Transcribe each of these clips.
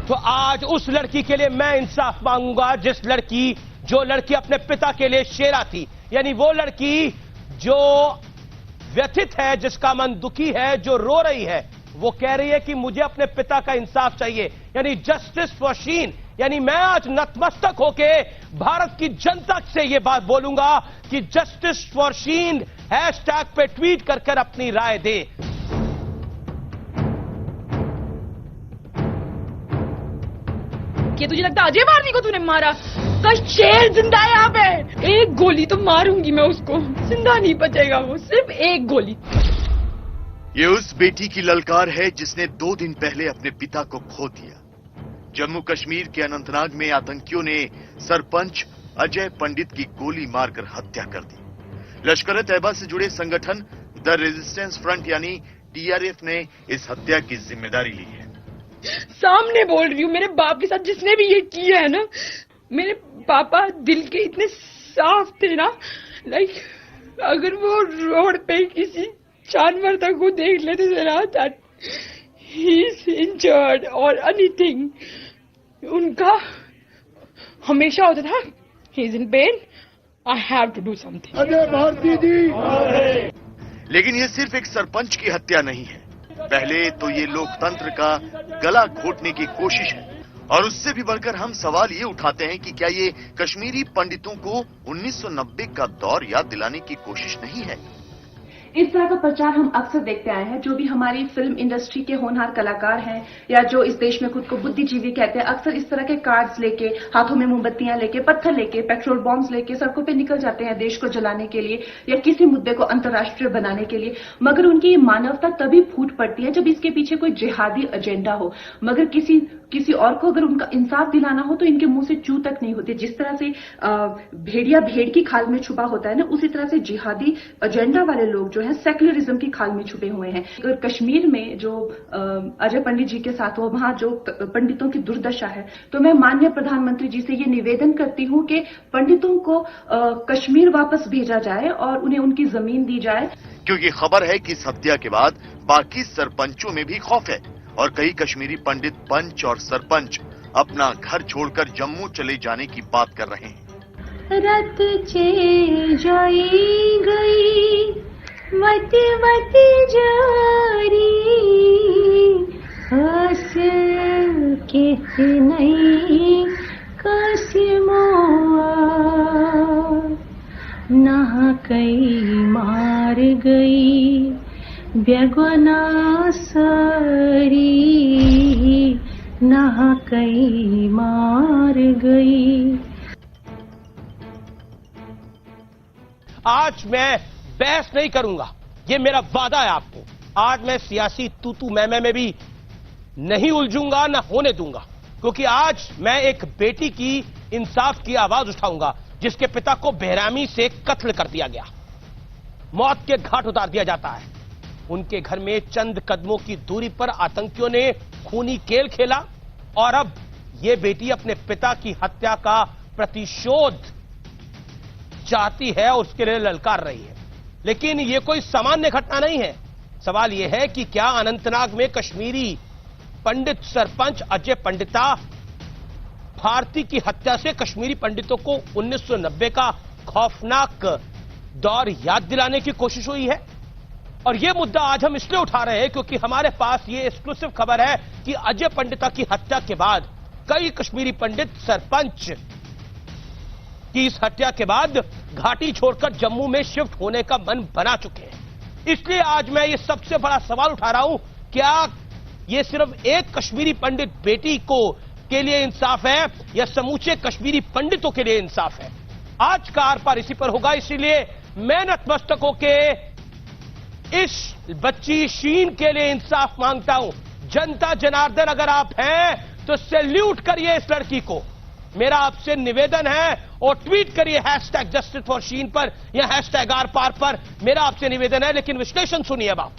तो आज उस लड़की के लिए मैं इंसाफ मांगूंगा जो लड़की अपने पिता के लिए शेरा थी, यानी वो लड़की जो व्यथित है, जिसका मन दुखी है, जो रो रही है। वो कह रही है कि मुझे अपने पिता का इंसाफ चाहिए, यानी जस्टिस फॉर शीन। यानी मैं आज नतमस्तक होके भारत की जनता से यह बात बोलूंगा कि जस्टिस फॉर शीन हैशटैग पे ट्वीट कर अपनी राय दे। क्या तुझे लगता है अजय भारती को तूने मारा? का शेर जिंदा है यहाँ पे। एक गोली तो मारूंगी मैं उसको, जिंदा नहीं बचेगा वो, सिर्फ एक गोली। ये उस बेटी की ललकार है जिसने 2 दिन पहले अपने पिता को खो दिया। जम्मू कश्मीर के अनंतनाग में आतंकियों ने सरपंच अजय पंडित की गोली मारकर हत्या कर दी। लश्कर-ए-तैयबा से जुड़े संगठन द रेजिस्टेंस फ्रंट यानी TRF ने इस हत्या की जिम्मेदारी ली है। सामने बोल रही हूँ, मेरे बाप के साथ जिसने भी ये किया है ना, मेरे पापा दिल के इतने साफ थे ना, लाइक अगर वो रोड पे किसी जानवर तक को देख लेते थे ना, दैट ही इज इंजर्ड और एनीथिंग, उनका हमेशा होता था he is in pain, I have to do something. Ajay Bharati ji. लेकिन ये सिर्फ एक सरपंच की हत्या नहीं है। पहले तो ये लोकतंत्र का गला घोटने की कोशिश है, और उससे भी बढ़कर हम सवाल ये उठाते हैं कि क्या ये कश्मीरी पंडितों को 1990 का दौर याद दिलाने की कोशिश नहीं है? इस तरह का प्रचार हम अक्सर देखते आए हैं। जो भी हमारी फिल्म इंडस्ट्री के होनहार कलाकार हैं या जो इस देश में खुद को बुद्धिजीवी कहते हैं, अक्सर इस तरह के कार्ड्स लेके, हाथों में मोमबत्तियां लेके, पत्थर लेके, पेट्रोल बॉम्ब्स लेके सड़कों पे निकल जाते हैं देश को जलाने के लिए या किसी मुद्दे को अंतर्राष्ट्रीय बनाने के लिए। मगर उनकी ये मानवता तभी फूट पड़ती है जब इसके पीछे कोई जिहादी एजेंडा हो। मगर किसी और को अगर उनका इंसाफ दिलाना हो तो इनके मुंह से चू तक नहीं होती। जिस तरह से भेड़िया भेड़ की खाल में छुपा होता है ना, उसी तरह से जिहादी एजेंडा वाले लोग जो है सेक्युलरिज्म की खाल में छुपे हुए हैं। अगर कश्मीर में जो अजय पंडित जी के साथ वो वहां जो पंडितों की दुर्दशा है, तो मैं माननीय प्रधानमंत्री जी से ये निवेदन करती हूं कि पंडितों को कश्मीर वापस भेजा जाए और उन्हें उनकी जमीन दी जाए। क्योंकि खबर है कि इस हत्या के बाद बाकी सरपंचों में भी खौफ है और कई कश्मीरी पंडित, पंच और सरपंच अपना घर छोड़कर जम्मू चले जाने की बात कर रहे हैं। रत चे जाई गई मती मती जारी हस के नहीं कसमोआ ना कई मार गई बेगुना सारी ना कई मार गई। आज मैं बहस नहीं करूंगा, ये मेरा वादा है आपको। आज मैं सियासी तू मैं में भी नहीं उलझूंगा, ना होने दूंगा, क्योंकि आज मैं एक बेटी की इंसाफ की आवाज उठाऊंगा जिसके पिता को बेरहमी से कत्ल कर दिया गया, मौत के घाट उतार दिया जाता है। उनके घर में चंद कदमों की दूरी पर आतंकियों ने खूनी खेल खेला और अब यह बेटी अपने पिता की हत्या का प्रतिशोध चाहती है और उसके लिए ललकार रही है। लेकिन यह कोई सामान्य घटना नहीं है। सवाल यह है कि क्या अनंतनाग में कश्मीरी पंडित सरपंच अजय पंडिता भारती की हत्या से कश्मीरी पंडितों को 1990 का खौफनाक दौर याद दिलाने की कोशिश हुई है? और यह मुद्दा आज हम इसलिए उठा रहे हैं क्योंकि हमारे पास यह एक्सक्लूसिव खबर है कि अजय पंडिता की हत्या के बाद कई कश्मीरी पंडित सरपंच की इस हत्या के बाद घाटी छोड़कर जम्मू में शिफ्ट होने का मन बना चुके हैं। इसलिए आज मैं ये सबसे बड़ा सवाल उठा रहा हूं, क्या यह सिर्फ एक कश्मीरी पंडित बेटी को के लिए इंसाफ है या समूचे कश्मीरी पंडितों के लिए इंसाफ है? आज का आर पार इसी पर होगा। इसीलिए मैं नतमस्तक होकर इस बच्ची शीन के लिए इंसाफ मांगता हूं। जनता जनार्दन अगर आप हैं तो सैल्यूट करिए इस लड़की को। मेरा आपसे निवेदन है और ट्वीट करिए हैशटैग जस्टिस फॉर शीन पर या हैशटैग आर पार पर। मेरा आपसे निवेदन है, लेकिन विश्लेषण सुनिए बाप।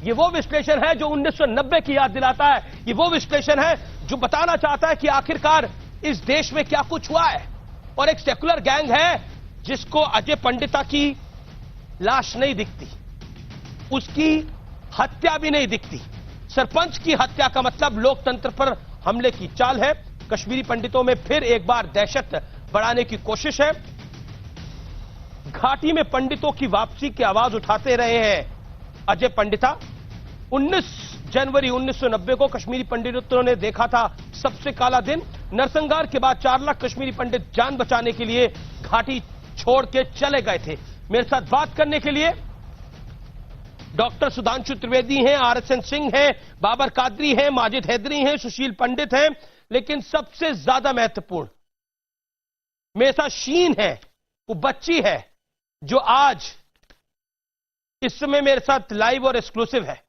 ये वो विश्लेषण है जो 1990 की याद दिलाता है। ये वो विश्लेषण है जो बताना चाहता है कि आखिरकार इस देश में क्या कुछ हुआ है। और एक सेकुलर गैंग है जिसको अजय पंडिता की लाश नहीं दिखती, उसकी हत्या भी नहीं दिखती, सरपंच की हत्या का मतलब लोकतंत्र पर हमले की चाल है। कश्मीरी पंडितों में फिर एक बार दहशत बढ़ाने की कोशिश है। घाटी में पंडितों की वापसी की आवाज उठाते रहे हैं अजय पंडिता। 19 जनवरी 1990 को कश्मीरी पंडितों ने देखा था सबसे काला दिन। नरसंहार के बाद 4 लाख कश्मीरी पंडित जान बचाने के लिए घाटी छोड़ के चले गए थे। मेरे साथ बात करने के लिए डॉक्टर सुधांशु त्रिवेदी हैं, RSN सिंह हैं, बाबर कादरी हैं, माजिद हैदरी हैं, सुशील पंडित हैं, लेकिन सबसे ज्यादा महत्वपूर्ण मेरे साथ शीन है, वो बच्ची है जो आज इस समय मेरे साथ लाइव और एक्सक्लूसिव है।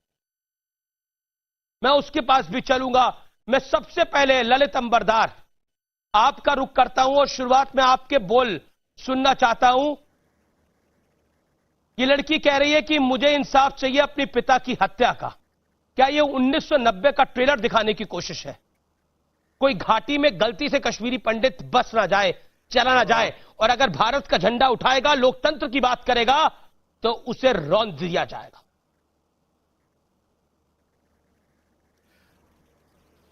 मैं उसके पास भी चलूंगा। मैं सबसे पहले ललित अंबरदार आपका रुख करता हूं और शुरुआत में आपके बोल सुनना चाहता हूं। ये लड़की कह रही है कि मुझे इंसाफ चाहिए अपने पिता की हत्या का। क्या ये 1990 का ट्रेलर दिखाने की कोशिश है? कोई घाटी में गलती से कश्मीरी पंडित बस ना जाए, चला ना जाए, और अगर भारत का झंडा उठाएगा, लोकतंत्र की बात करेगा, तो उसे रौंद दिया जाएगा।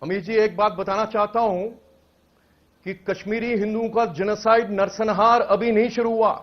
अमीर जी, एक बात बताना चाहता हूं कि कश्मीरी हिंदुओं का जेनोसाइड, नरसंहार अभी नहीं शुरू हुआ।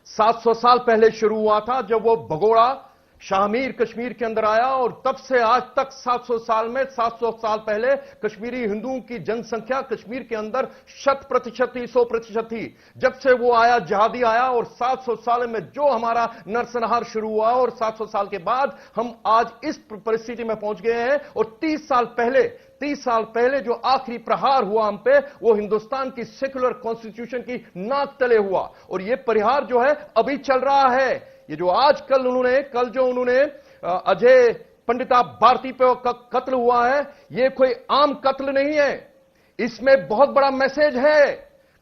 700 साल पहले शुरू हुआ था, जब वो भगोड़ा शाहमीर कश्मीर के अंदर आया, और तब से आज तक 700 साल में 700 साल पहले कश्मीरी हिंदुओं की जनसंख्या कश्मीर के अंदर 100% थी, 100% थी। जब से वो आया, जिहादी आया, और 700 साल में जो हमारा नरसंहार शुरू हुआ, और 700 साल के बाद हम आज इस परिस्थिति में पहुंच गए हैं। और 30 साल पहले जो आखिरी प्रहार हुआ हम पे, वो हिंदुस्तान की सेक्युलर कॉन्स्टिट्यूशन की नाक तले हुआ, और ये प्रहार जो है अभी चल रहा है। ये जो आज कल उन्होंने अजय पंडिता भारती पे कत्ल हुआ है, ये कोई आम कत्ल नहीं है। इसमें बहुत बड़ा मैसेज है।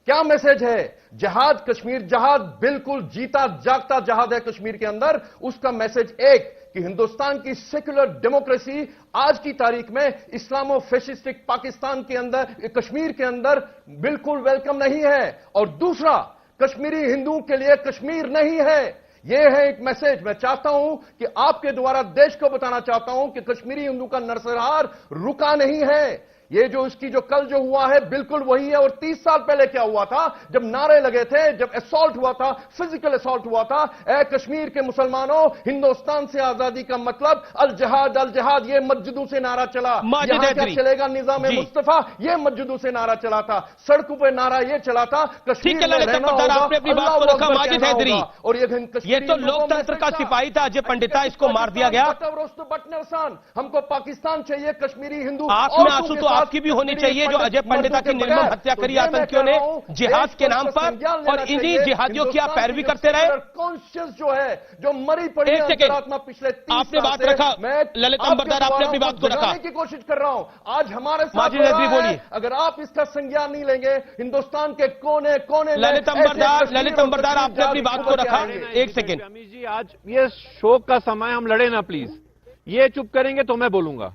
क्या मैसेज है? जहाद, कश्मीर जहाद बिल्कुल जीता जागता जहाद है कश्मीर के अंदर। उसका मैसेज एक कि हिंदुस्तान की सेक्युलर डेमोक्रेसी आज की तारीख में इस्लामो फैशिस्टिक पाकिस्तान के अंदर, कश्मीर के अंदर बिल्कुल वेलकम नहीं है। और दूसरा, कश्मीरी हिंदुओं के लिए कश्मीर नहीं है। यह है एक मैसेज। मैं चाहता हूं कि आपके द्वारा देश को बताना चाहता हूं कि कश्मीरी हिंदू का नरसंहार रुका नहीं है। ये जो इसकी जो कल जो हुआ है बिल्कुल वही है। और 30 साल पहले क्या हुआ था, जब नारे लगे थे, जब असॉल्ट हुआ था, फिजिकल असॉल्ट हुआ था, ए कश्मीर के मुसलमानों, हिंदुस्तान से आजादी का मतलब अल जिहाद, अल जिहाद, ये मस्जिदों से नारा चला। यहां क्या चलेगा निजाम मुस्तफा, ये मस्जिदों से नारा चला था, सड़कों पर नारा ये चला था, कश्मीर में रहना होगा, और ये तो लोकतंत्र का सिपाही था अजय पंडिता, इसको मार दिया गया। हमको पाकिस्तान चाहिए, कश्मीरी हिंदू आंसू तो आपकी भी होनी चाहिए जो अजय पंडिता की निर्मम हत्या करी आतंकियों ने जिहाद के नाम पर, और इन्हीं जिहादियों की आप पैरवी करते रहे। कॉन्शियस जो है, जो मरी पड़ी एक सेकेंड, पिछले आपने बात रखा, ललित अंबरदार आपने अपनी बात को रखा की कोशिश कर रहा हूं। आज हमारे साथ बोलिए, अगर आप इसका संज्ञान नहीं लेंगे, हिंदुस्तान के कोने कोने ललित अंबरदार आपने अपनी बात को रखा। एक सेकेंड अमीर जी, आज ये शोक का समय, हम लड़े ना प्लीज। ये चुप करेंगे तो मैं बोलूंगा।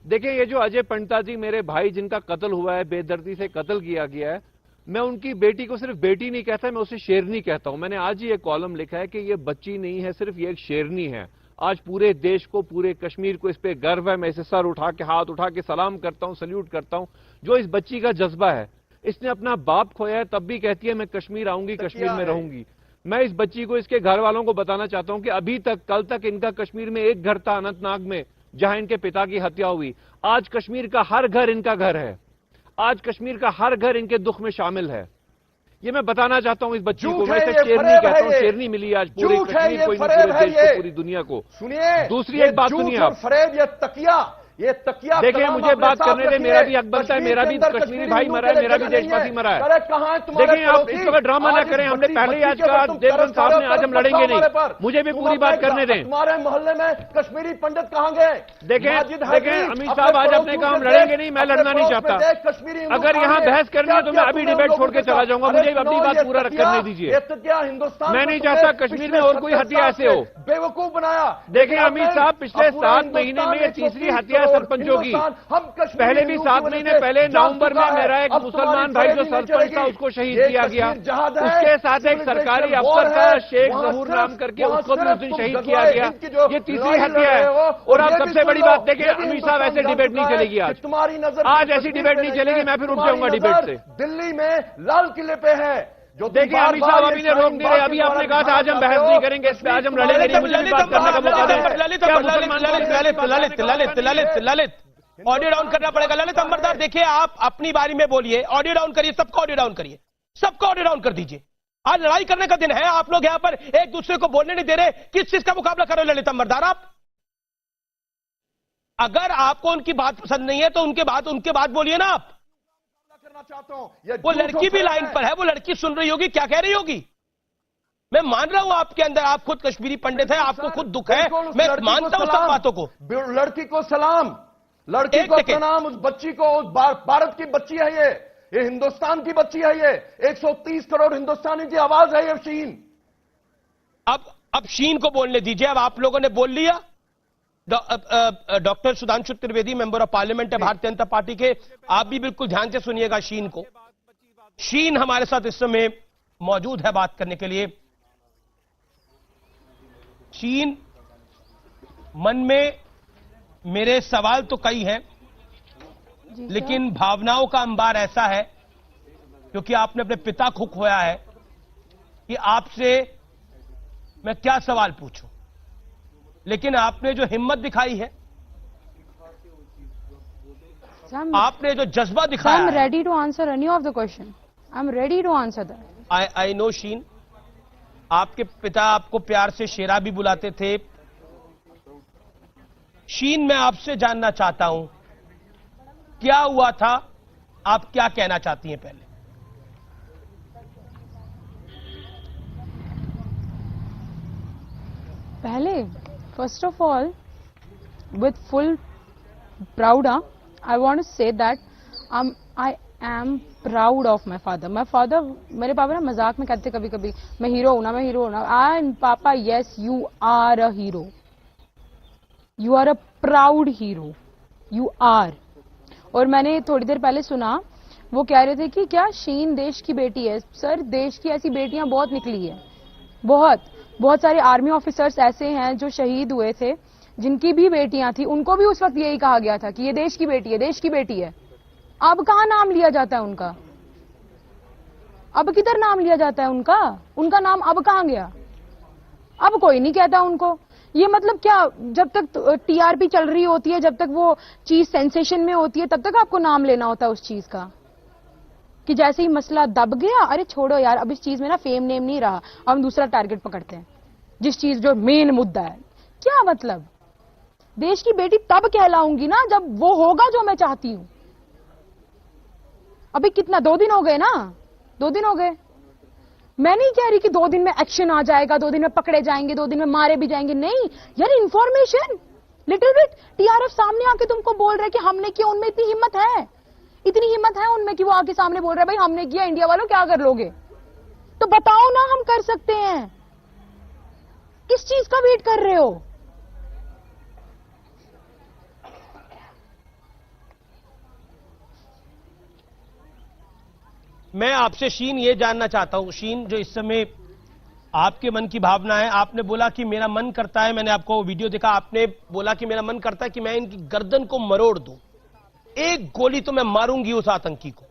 देखिए, ये जो अजय पंडिता जी मेरे भाई जिनका कत्ल हुआ है, बेदर्दी से कत्ल किया गया है, मैं उनकी बेटी को सिर्फ बेटी नहीं कहता, मैं उसे शेरनी कहता हूं। मैंने आज ही एक कॉलम लिखा है कि ये बच्ची नहीं है, सिर्फ ये एक शेरनी है। आज पूरे देश को, पूरे कश्मीर को इस पे गर्व है। मैं इसे सर उठा के, हाथ उठा के सलाम करता हूं, सल्यूट करता हूं। जो इस बच्ची का जज्बा है, इसने अपना बाप खोया है, तब भी कहती है मैं कश्मीर आऊंगी, कश्मीर में रहूंगी। मैं इस बच्ची को, इसके घर वालों को बताना चाहता हूं कि अभी तक, कल तक इनका कश्मीर में एक घर था अनंतनाग में, जहां इनके पिता की हत्या हुई। आज कश्मीर का हर घर इनका घर है। आज कश्मीर का हर घर इनके दुख में शामिल है। ये मैं बताना चाहता हूं इस बच्ची को। मैं इसे शेरनी कहता हूं, शेरनी मिली आज पूरे कश्मीर को, पूरे देश को, पूरी दुनिया को। सुनिए, दूसरी एक बात सुनिए आप, ये तकिया देखिए, मुझे बात करने दे, मेरा भी हक बनता है। मेरा भी कश्मीरी भाई मरा है, मेरा भी देशवासी मरा है। देखिए, आप इस वक्त ड्रामा ना करें। हमने पहले ही आज कहा, देवबंद साहब ने, आज हम लड़ेंगे नहीं। मुझे भी पूरी बात करने दें। तुम्हारे मोहल्ले में कश्मीरी पंडित कहां गए? देखें अमित साहब, आज अपने कहा हम लड़ेंगे नहीं, मैं लड़ना नहीं चाहता। अगर यहाँ बहस करनी है तो मैं अभी डिबेट छोड़ के चला जाऊंगा। मुझे अपनी बात पूरा करने दीजिए। मैं नहीं चाहता कश्मीर में और कोई हत्या ऐसे हो। बेवकूफ बनाया। देखें अमित साहब, पिछले 7 महीने में ये तीसरी हत्या सरपंचों की। पहले भी 7 महीने पहले नवंबर में मेरा एक मुसलमान भाई जो सरपंच था उसको शहीद किया गया। उसके साथ एक सरकारी अफसर था शेख जहूर नाम करके, उसको भी उस दिन शहीद किया गया। ये तीसरी हत्या है। और आप सबसे बड़ी बात देखें, अमित शाह ऐसे डिबेट नहीं चलेगी आज। तुम्हारी नजर आज ऐसी डिबेट नहीं चलेगी, मैं फिर उठ जाऊंगा डिबेट से। दिल्ली में लाल किले पे है जो देखिए अमित शाह अभी ने रोक दिए। अभी आपने कहा था आज हम बहस नहीं करेंगे इस पे, आज हम लड़ेंगे नहीं। मुझे भी बात करने का मौका दें। ललित ऑडियो डाउन करना पड़ेगा। ललित अंबरदार देखिए, आप अपनी बारी में बोलिए, ऑडियो डाउन करिए, सबको ऑडियो डाउन करिए, सबको ऑडियो डाउन कर दीजिए। आज लड़ाई करने का दिन है, आप लोग यहां पर एक दूसरे को बोलने नहीं दे रहे। किस चीज का मुकाबला कर रहे हो ललित अंबरदार आप? अगर आपको उनकी बात पसंद नहीं है तो उनके बाद बोलिए ना आप। करना चाहता हूं वो लड़की भी लाइन पर है, वो लड़की सुन रही होगी, क्या कह रही होगी। मैं मान रहा हूं आपके अंदर, आप खुद कश्मीरी पंडित है, आपको खुद दुख है, मैं मानता हूं सब बातों को। लड़की को सलाम, लड़की को प्रणाम, उस बच्ची को, उस भारत की बच्ची है ये हिंदुस्तान की बच्ची है ये। 130 करोड़ हिंदुस्तानी की आवाज है ये शीन। अब शीन को बोलने दीजिए। अब आप लोगों ने बोल लिया। Doctor Sudhanshu Trivedi member of parliament है भारतीय जनता पार्टी के, आप भी बिल्कुल ध्यान से सुनिएगा शीन को। शीन हमारे साथ इस समय मौजूद है बात करने के लिए। शीन, मन में मेरे सवाल तो कई हैं, लेकिन भावनाओं का अंबार ऐसा है, क्योंकि आपने अपने पिता को खोया है, कि आपसे मैं क्या सवाल पूछूं। लेकिन आपने जो हिम्मत दिखाई है, आपने जो जज्बा दिखाया है, I'm ready to answer any of the question. I'm ready to answer that. I know शीन, आपके पिता आपको प्यार से शेरा भी बुलाते थे। शीन, मैं आपसे जानना चाहता हूं क्या हुआ था, आप क्या कहना चाहती हैं पहले? First of all, with full proud, I want to say that I am proud of my father. My father, मेरे पापा ना मजाक में कहते कभी कभी, मैं हीरो हूं ना, मैं हीरो हूं ना। And पापा, yes, you are a hero. You are a proud hero. You are. और मैंने थोड़ी देर पहले सुना, वो कह रहे थे कि क्या शीन देश की बेटी है। सर, देश की ऐसी बेटियां बहुत निकली है, बहुत सारे आर्मी ऑफिसर्स ऐसे हैं जो शहीद हुए थे, जिनकी भी बेटियां थी, उनको भी उस वक्त यही कहा गया था कि ये देश की बेटी है, देश की बेटी है। अब कहां नाम लिया जाता है उनका? अब किधर नाम लिया जाता है उनका नाम अब कहां गया? अब कोई नहीं कहता उनको। ये मतलब क्या, जब तक टीआरपी चल रही होती है, जब तक वो चीज सेंसेशन में होती है, तब तक आपको नाम लेना होता है उस चीज का, कि जैसे ही मसला दब गया, अरे छोड़ो यार, अब इस चीज में ना फेम नेम नहीं रहा, अब हम दूसरा टारगेट पकड़ते हैं, जिस चीज जो मेन मुद्दा है। क्या मतलब? देश की बेटी तब कहलाऊंगी ना जब वो होगा जो मैं चाहती हूं। अभी कितना, 2 दिन हो गए ना, 2 दिन हो गए। मैं नहीं कह रही कि 2 दिन में एक्शन आ जाएगा, 2 दिन में पकड़े जाएंगे, 2 दिन में मारे भी जाएंगे। नहीं यार, इंफॉर्मेशन लिटिल बिट। टीआरएफ सामने आके तुमको बोल रहे कि हमने किया, उनमें इतनी हिम्मत है उनमें कि वो आके सामने बोल रहे भाई हमने किया, इंडिया वालों क्या कर लोगे? तो बताओ ना, हम कर सकते हैं। किस चीज का वेट कर रहे हो? मैं आपसे शीन ये जानना चाहता हूं, शीन, जो इस समय आपके मन की भावना है, आपने बोला कि मेरा मन करता है, मैंने आपको वीडियो देखा, आपने बोला कि मेरा मन करता है कि मैं इनकी गर्दन को मरोड़ दूं, एक गोली तो मैं मारूंगी उस आतंकी को।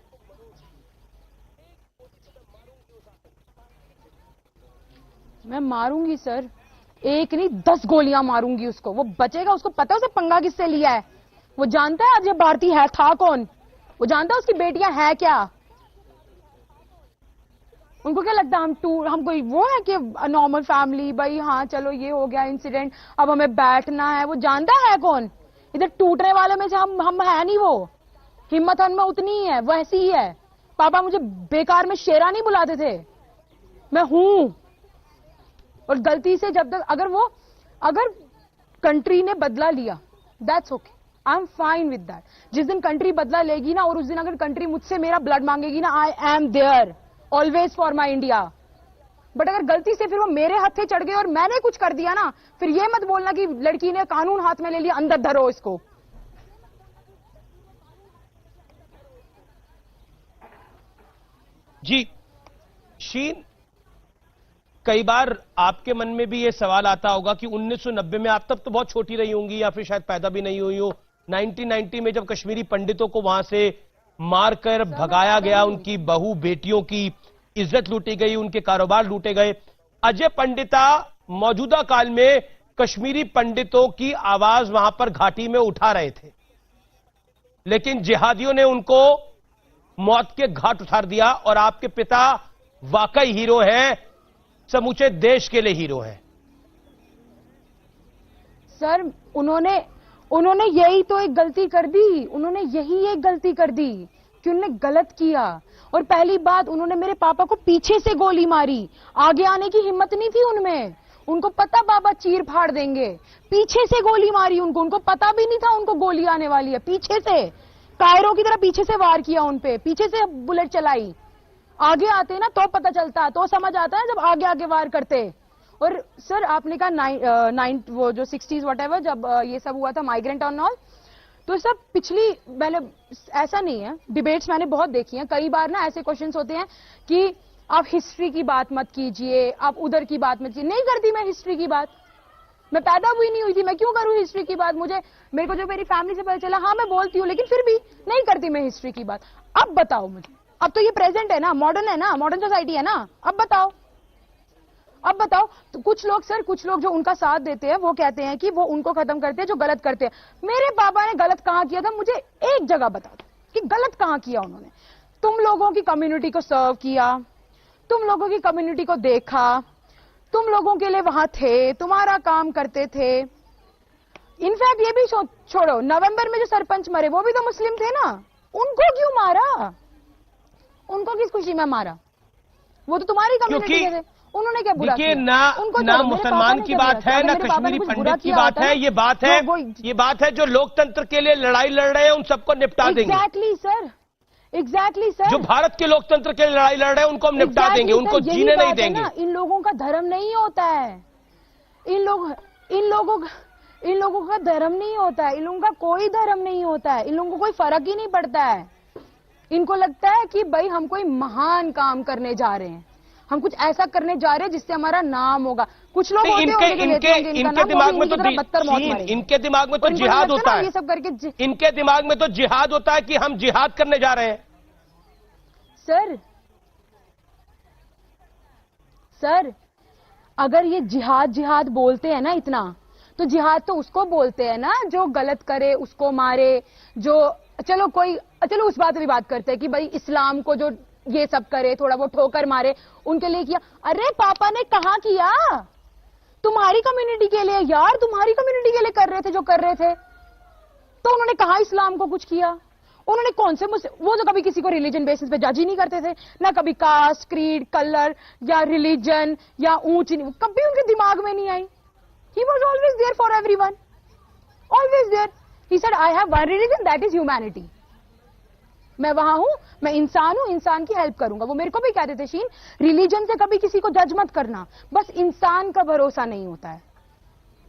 मैं मारूंगी सर, एक नहीं 10 गोलियां मारूंगी उसको। वो बचेगा, उसको पता है उसे पंगा किससे लिया है। वो जानता है अजय भारती है था कौन, वो जानता है उसकी बेटियां है क्या। उनको क्या लगता है हम कोई वो है कि नॉर्मल फैमिली, भाई हाँ चलो ये हो गया इंसिडेंट, अब हमें बैठना है। वो जानता है कौन, इधर टूटने वाले में से हम है नहीं। वो हिम्मत उनमें उतनी ही है, वैसी ही है। पापा मुझे बेकार में शेरा नहीं बुलाते थे, मैं हूं। और गलती से जब तक अगर कंट्री ने बदला लिया, that's okay, I am fine with that. जिस दिन कंट्री बदला लेगी ना, और उस दिन अगर कंट्री मुझसे मेरा ब्लड मांगेगी ना, I am there always for my India. But अगर गलती से फिर वो मेरे हाथे चढ़ गए और मैंने कुछ कर दिया ना, फिर ये मत बोलना कि लड़की ने कानून हाथ में ले लिया, अंदर धरो इसको। जी शीन, कई बार आपके मन में भी ये सवाल आता होगा कि 1990 में आप तब तो बहुत छोटी रही होंगी या फिर शायद पैदा भी नहीं हुई हो, 1990 में जब कश्मीरी पंडितों को वहां से मारकर भगाया गया, उनकी बहू बेटियों की इज्जत लूटी गई, उनके कारोबार लूटे गए, अजय पंडिता मौजूदा काल में कश्मीरी पंडितों की आवाज वहां पर घाटी में उठा रहे थे, लेकिन जिहादियों ने उनको मौत के घाट उतार दिया और आपके पिता वाकई हीरो हैं, समूचे देश के लिए हीरो हैं। सर उन्होंने यही तो एक गलती कर दी, उन्होंने यही एक गलती कर दी कि उन्होंने गलत किया। और पहली बात, उन्होंने मेरे पापा को पीछे से गोली मारी, आगे आने की हिम्मत नहीं थी उनमें, उनको पता बाबा चीर फाड़ देंगे, पीछे से गोली मारी उनको पता भी नहीं था उनको गोली आने वाली है, पीछे से कायरों की तरह पीछे से वार किया उनपे, पीछे से बुलेट चलाई। आगे आते ना तो पता चलता, तो समझ आता है जब आगे आगे वार करते। और सर आपने कहा वो जो 60s वटेवर जब ये सब हुआ था माइग्रेंट ऑन ऑल, तो सब पिछली मैंने ऐसा नहीं है, डिबेट्स मैंने बहुत देखी हैं, कई बार ना ऐसे क्वेश्चंस होते हैं कि आप हिस्ट्री की बात मत कीजिए, आप उधर की बात मत कीजिए। नहीं करती मैं हिस्ट्री की बात, मैं पैदा हुई नहीं हुई थी, मैं क्यों करूं हिस्ट्री की बात। मेरे को जो मेरी फैमिली से पता चला, हाँ मैं बोलती हूँ, लेकिन फिर भी नहीं करती मैं हिस्ट्री की बात। अब बताओ मुझे, अब तो ये प्रेजेंट है ना, मॉडर्न है ना, मॉडर्न सोसाइटी है ना, अब बताओ तो कुछ लोग जो उनका साथ देते हैं वो कहते हैं कि वो उनको खत्म करते हैं जो गलत करते हैं। मेरे पापा ने गलत कहां किया था, मुझे एक जगह बता दो कि गलत कहां किया उन्होंने। तुम लोगों की कम्युनिटी को सर्व किया, तुम लोगों की कम्युनिटी को देखा, तुम लोगों के लिए वहां थे, तुम्हारा काम करते थे। इनफैक्ट ये भी छोड़ो, नवंबर में जो सरपंच मरे वो भी तो मुस्लिम थे ना, उनको क्यों मारा, उनको किस खुशी में मारा, वो तो तुम्हारी कम्युनिटी के थे, उन्होंने क्या बुरा किया? ना मुसलमान की बात है, ना कश्मीरी पंडित की बात है, ये बात है जो लोकतंत्र के लिए लड़ाई लड़ रहे हैं उन सबको निपटा देंगे। एग्जैक्टली सर, जो भारत के लोकतंत्र के लिए लड़ाई लड़ रहे हैं उनको हम निपटा देंगे, उनको जीने नहीं देंगे। इन लोगों का धर्म नहीं होता है, इन लोगों का धर्म नहीं होता है, इन लोगों का कोई धर्म नहीं होता है, इन लोगों को कोई फर्क ही नहीं पड़ता है। इनको लगता है कि भाई हम कोई महान काम करने जा रहे हैं, हम कुछ ऐसा करने जा रहे हैं जिससे हमारा नाम होगा। कुछ लोग होते हैं इनके दिमाग में तो इनके दिमाग में तो जिहाद होता है, ये सब करके इनके दिमाग में तो जिहाद होता है कि हम जिहाद करने जा रहे हैं। सर अगर ये जिहाद बोलते हैं ना इतना, तो जिहाद तो उसको बोलते हैं ना जो गलत करे उसको मारे, जो चलो उस बात भी बात करते हैं कि भाई इस्लाम को जो ये सब करे, थोड़ा वो ठोकर मारे, उनके लिए किया। अरे पापा ने कहा किया, तुम्हारी कम्युनिटी के लिए यार, तुम्हारी कम्युनिटी के लिए कर रहे थे जो कर रहे थे, तो उन्होंने कहा इस्लाम को कुछ किया। उन्होंने कौन से वो जो कभी किसी को रिलीजन बेसिस पे जज ही नहीं करते थे ना, कभी कास्ट, क्रीड, कलर या रिलीजन या ऊंच, कभी उनके दिमाग में नहीं आई। He was always there for everyone, always there. He said I have one religion that is humanity. मैं वहां हूं, मैं इंसान हूं, इंसान की हेल्प करूंगा। वो मेरे को भी कहते थे शीन, रिलीजन से कभी किसी को जज मत करना, बस इंसान का भरोसा नहीं होता है,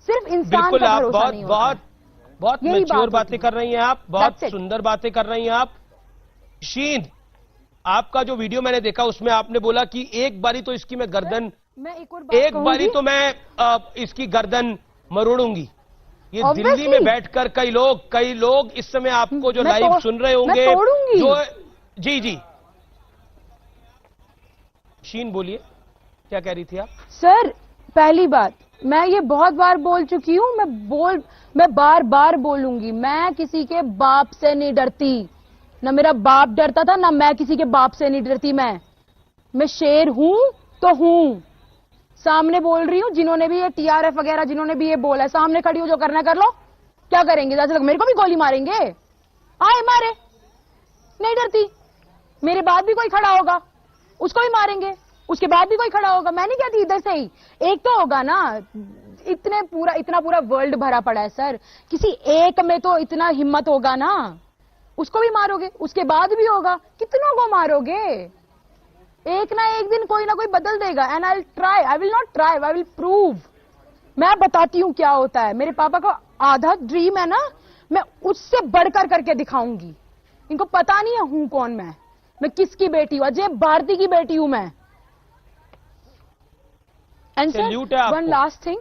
सिर्फ इंसान का भरोसा नहीं होता है। बहुत मैच्योर बातें कर रही हैं आप, बहुत सुंदर बातें कर रही हैं आप। शीन, आपका जो वीडियो मैंने देखा उसमें आपने बोला कि एक बारी तो इसकी मैं गर्दन, एक बारी तो मैं इसकी गर्दन मरोड़ूंगी। ये दिल्ली में बैठकर कई लोग इस समय आपको जो लाइव सुन रहे होंगे, जो जी शीन बोलिए, क्या कह रही थी आप? सर पहली बात, मैं ये बहुत बार बोल चुकी हूं, मैं बार बार बोलूंगी, मैं किसी के बाप से नहीं डरती, ना मेरा बाप डरता था, ना मैं किसी के बाप से नहीं डरती। मैं शेर हूं तो हूं, सामने बोल रही हूं। जिन्होंने भी ये टीआरएफ वगैरह जिन्होंने भी ये बोला है, सामने खड़ी हो, जो करना कर लो। क्या करेंगे? जैसे मेरे को भी गोली मारेंगे, आए मारे, नहीं डरती। मेरे बाद भी कोई खड़ा होगा, उसको भी मारेंगे, उसके बाद भी कोई खड़ा होगा। मैं नहीं कहती इधर से ही एक तो होगा ना, इतना पूरा वर्ल्ड भरा पड़ा है सर, किसी एक में तो इतना हिम्मत होगा ना, उसको भी मारोगे, उसके बाद भी होगा, कितनों को मारोगे? एक ना एक दिन कोई ना कोई बदल देगा। And I will not try, I will prove. मैं बताती हूं क्या होता है। मेरे पापा का आधा ड्रीम है ना, मैं उससे बढ़कर करके दिखाऊंगी। इनको पता नहीं है हूं कौन मैं, मैं किसकी बेटी हूं? अजय भारती की बेटी हूं मैं। एंड सैल्यूट है आपको। वन लास्ट थिंग,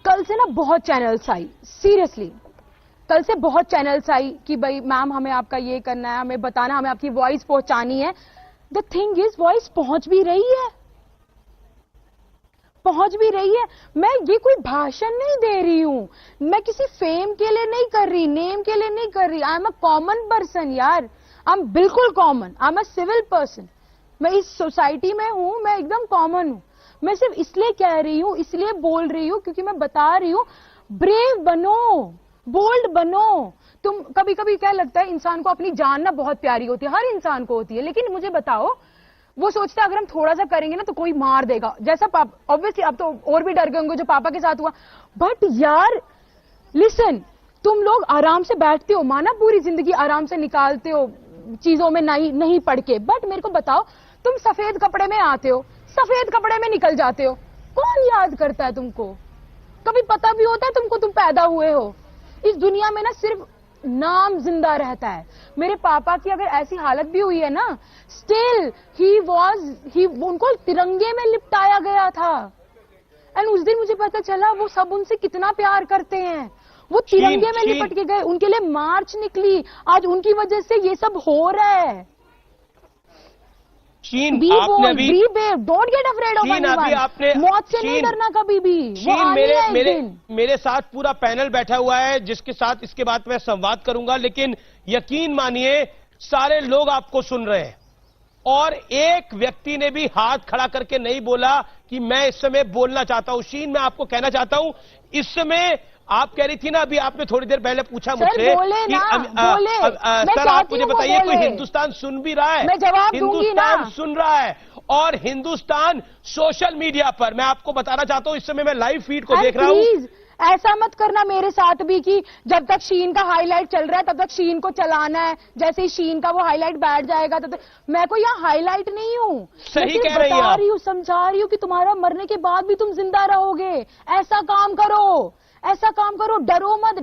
कल से ना बहुत चैनल्स आई, सीरियसली कल से बहुत चैनल्स आई कि भाई मैम हमें आपका ये करना है, हमें बताना, हमें आपकी वॉइस पहुंचानी है। द थिंग इज वॉइस पहुंच भी रही है, पहुंच भी रही है। मैं ये कोई भाषण नहीं दे रही हूं, मैं किसी फेम के लिए नहीं कर रही, नेम के लिए नहीं कर रही। I am a common person यार, आई एम बिल्कुल common, I am a civil person. मैं इस सोसाइटी में हूं, मैं एकदम कॉमन हूं। मैं सिर्फ इसलिए कह रही हूं, इसलिए बोल रही हूं क्योंकि मैं बता रही हूं ब्रेव बनो, बोल्ड बनो। तुम कभी कभी क्या लगता है इंसान को अपनी जान ना बहुत प्यारी होती है, हर इंसान को होती है, लेकिन मुझे बताओ वो सोचता है अगर हम थोड़ा सा करेंगे ना तो कोई मार देगा, जैसा पापा ऑब्वियसली अब तो और भी डर गए होंगे जो पापा के साथ हुआ। बट यार लिसन, तुम लोग आराम से बैठते हो, माना पूरी जिंदगी आराम से निकालते हो चीजों में नहीं पढ़ के, बट मेरे को बताओ तुम सफेद कपड़े में आते हो, सफेद कपड़े में निकल जाते हो, कौन याद करता है तुमको? कभी पता भी होता है तुमको तुम पैदा हुए हो? इस दुनिया में ना सिर्फ नाम जिंदा रहता है। मेरे पापा की अगर ऐसी हालत भी हुई है ना, स्टिल उनको तिरंगे में लिपटाया गया था। एंड उस दिन मुझे पता चला वो सब उनसे कितना प्यार करते हैं। वो तिरंगे में लिपट के गए, उनके लिए मार्च निकली, आज उनकी वजह से ये सब हो रहा है। शीन, बी आपने bold, be brave, don't get afraid of anyone. आपने मौत से नहीं डरना कभी भी। शीन, मेरे साथ पूरा पैनल बैठा हुआ है जिसके साथ इसके बाद मैं संवाद करूंगा, लेकिन यकीन मानिए सारे लोग आपको सुन रहे हैं और एक व्यक्ति ने भी हाथ खड़ा करके नहीं बोला कि मैं इस समय बोलना चाहता हूं। शीन, मैं आपको कहना चाहता हूं, इस समय आप कह रही थी ना, अभी आपने थोड़ी देर पहले पूछा मुझसे कि सर आप मुझे बताइए कोई हिंदुस्तान सुन भी रहा है? मैं जवाब दूंगी ना। हिंदुस्तान सुन रहा है और हिंदुस्तान सोशल मीडिया पर, मैं आपको बताना चाहता हूं इस समय मैं लाइव फीड को देख रहा हूं। ऐसा मत करना मेरे साथ भी कि जब तक शीन का हाईलाइट चल रहा है तब तक शीन को चलाना है, जैसे ही शीन का वो हाईलाइट बैठ जाएगा तब तक। मैं कोई यहाँ हाईलाइट नहीं हूँ, सही कह रही बता रही हूँ, समझा रही हूँ कि तुम्हारा मरने के बाद भी तुम जिंदा रहोगे। ऐसा काम करो, ऐसा काम करो, डरो मत।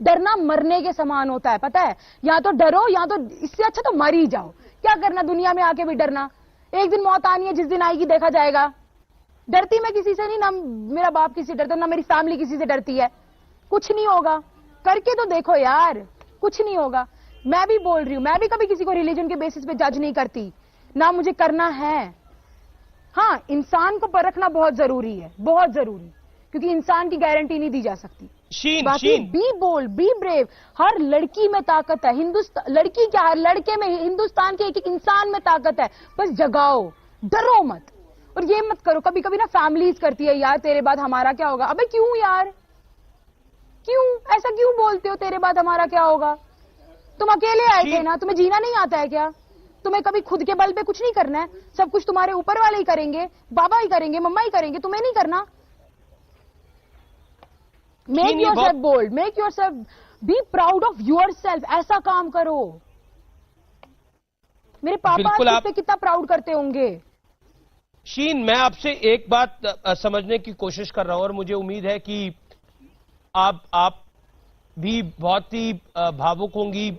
डरना मरने के समान होता है, पता है? या तो डरो या तो इससे अच्छा तो मर ही जाओ। क्या करना दुनिया में आके भी डरना? एक दिन मौत आनी है, जिस दिन आएगी देखा जाएगा। डरती मैं किसी से नहीं, ना मेरा बाप किसी से डरता, ना मेरी फैमिली किसी से डरती है। कुछ नहीं होगा, करके तो देखो यार, कुछ नहीं होगा। मैं भी बोल रही हूं, मैं भी कभी किसी को रिलीजन के बेसिस पे जज नहीं करती, ना मुझे करना है। हाँ, इंसान को परखना बहुत जरूरी है, बहुत जरूरी, क्योंकि इंसान की गारंटी नहीं दी जा सकती। बाकी बी बोल्ड, बी ब्रेव। हर लड़की में ताकत है, हिंदुस्तान लड़की क्या, हर लड़के में, हिंदुस्तान के एक एक इंसान में ताकत है। बस जगाओ, डरो मत। और ये मत करो, कभी कभी ना फैमिलीज करती है यार तेरे बाद हमारा क्या होगा। अबे क्यों यार, क्यों ऐसा क्यों बोलते हो, तेरे बाद हमारा क्या होगा? तुम अकेले आए थे ना, तुम्हें जीना नहीं आता है क्या? तुम्हें कभी खुद के बल पे कुछ नहीं करना है? सब कुछ तुम्हारे ऊपर वाले ही करेंगे, बाबा ही करेंगे, मम्मा ही करेंगे, तुम्हें नहीं करना। Make yourself bold, make yourself, be proud of yourself. ऐसा काम करो। मेरे पापा इस पे कितना प्राउड करते होंगे। शीन, मैं आपसे एक बात समझने की कोशिश कर रहा हूं और मुझे उम्मीद है कि आप भी बहुत ही भावुक होंगी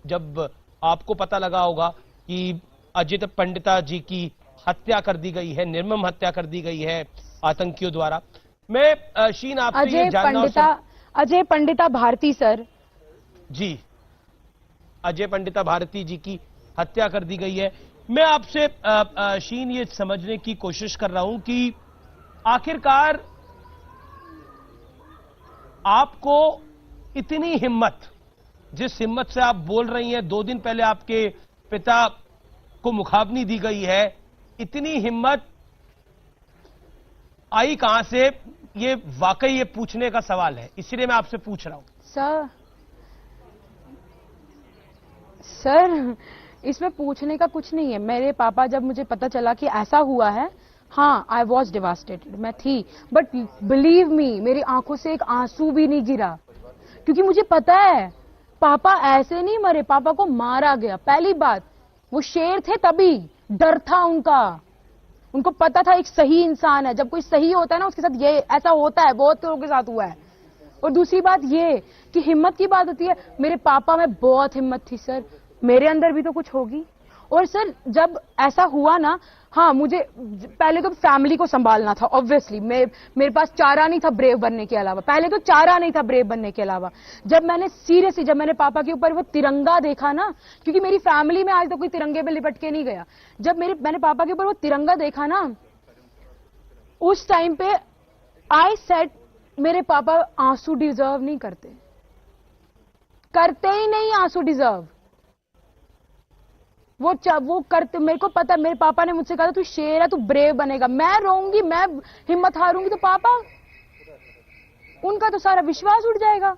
जब आपको पता लगा होगा कि अजय पंडिता जी की हत्या कर दी गई है, निर्मम हत्या कर दी गई है आतंकियों द्वारा। मैं शीन आपसे ये जानना, अजय पंडिता भारती सर जी, अजय पंडिता भारती जी की हत्या कर दी गई है। मैं आपसे शीन ये समझने की कोशिश कर रहा हूं कि आखिरकार आपको इतनी हिम्मत, जिस हिम्मत से आप बोल रही हैं, 2 दिन पहले आपके पिता को मुखाग्नि दी गई है, इतनी हिम्मत आई कहां से? ये वाकई ये पूछने का सवाल है, इसलिए मैं आपसे पूछ रहा हूं। सर इसमें पूछने का कुछ नहीं है। मेरे पापा, जब मुझे पता चला कि ऐसा हुआ है, हाँ आई वॉज डिवास्टेटेड, मैं थी, बट बिलीव मी मेरी आंखों से एक आंसू भी नहीं गिरा, क्योंकि मुझे पता है पापा ऐसे नहीं मरे, पापा को मारा गया। पहली बात, वो शेर थे तभी डर था उनका, उनको पता था एक सही इंसान है। जब कोई सही होता है ना उसके साथ ये ऐसा होता है, बहुत लोगों के साथ हुआ है। और दूसरी बात ये कि हिम्मत की बात होती है, मेरे पापा में बहुत हिम्मत थी सर, मेरे अंदर भी तो कुछ होगी। और सर जब ऐसा हुआ ना, हाँ मुझे पहले तो फैमिली को संभालना था ऑब्वियसली, मेरे पास चारा नहीं था ब्रेव बनने के अलावा, पहले तो चारा नहीं था ब्रेव बनने के अलावा। जब मैंने सीरियसली जब मैंने पापा के ऊपर वो तिरंगा देखा ना, क्योंकि मेरी फैमिली में आज तक कोई तिरंगे में लिपट के नहीं गया, जब मैंने पापा के ऊपर वो तिरंगा देखा ना, उस टाइम पे आई सेड मेरे पापा आंसू डिजर्व नहीं करते, करते ही नहीं आंसू डिजर्व। वो करते, मेरे को पता, मेरे पापा ने मुझसे कहा तू शेर है, तू ब्रेव बनेगा। मैं रोऊंगी, मैं हिम्मत हारूंगी तो पापा, उनका तो सारा विश्वास उठ जाएगा।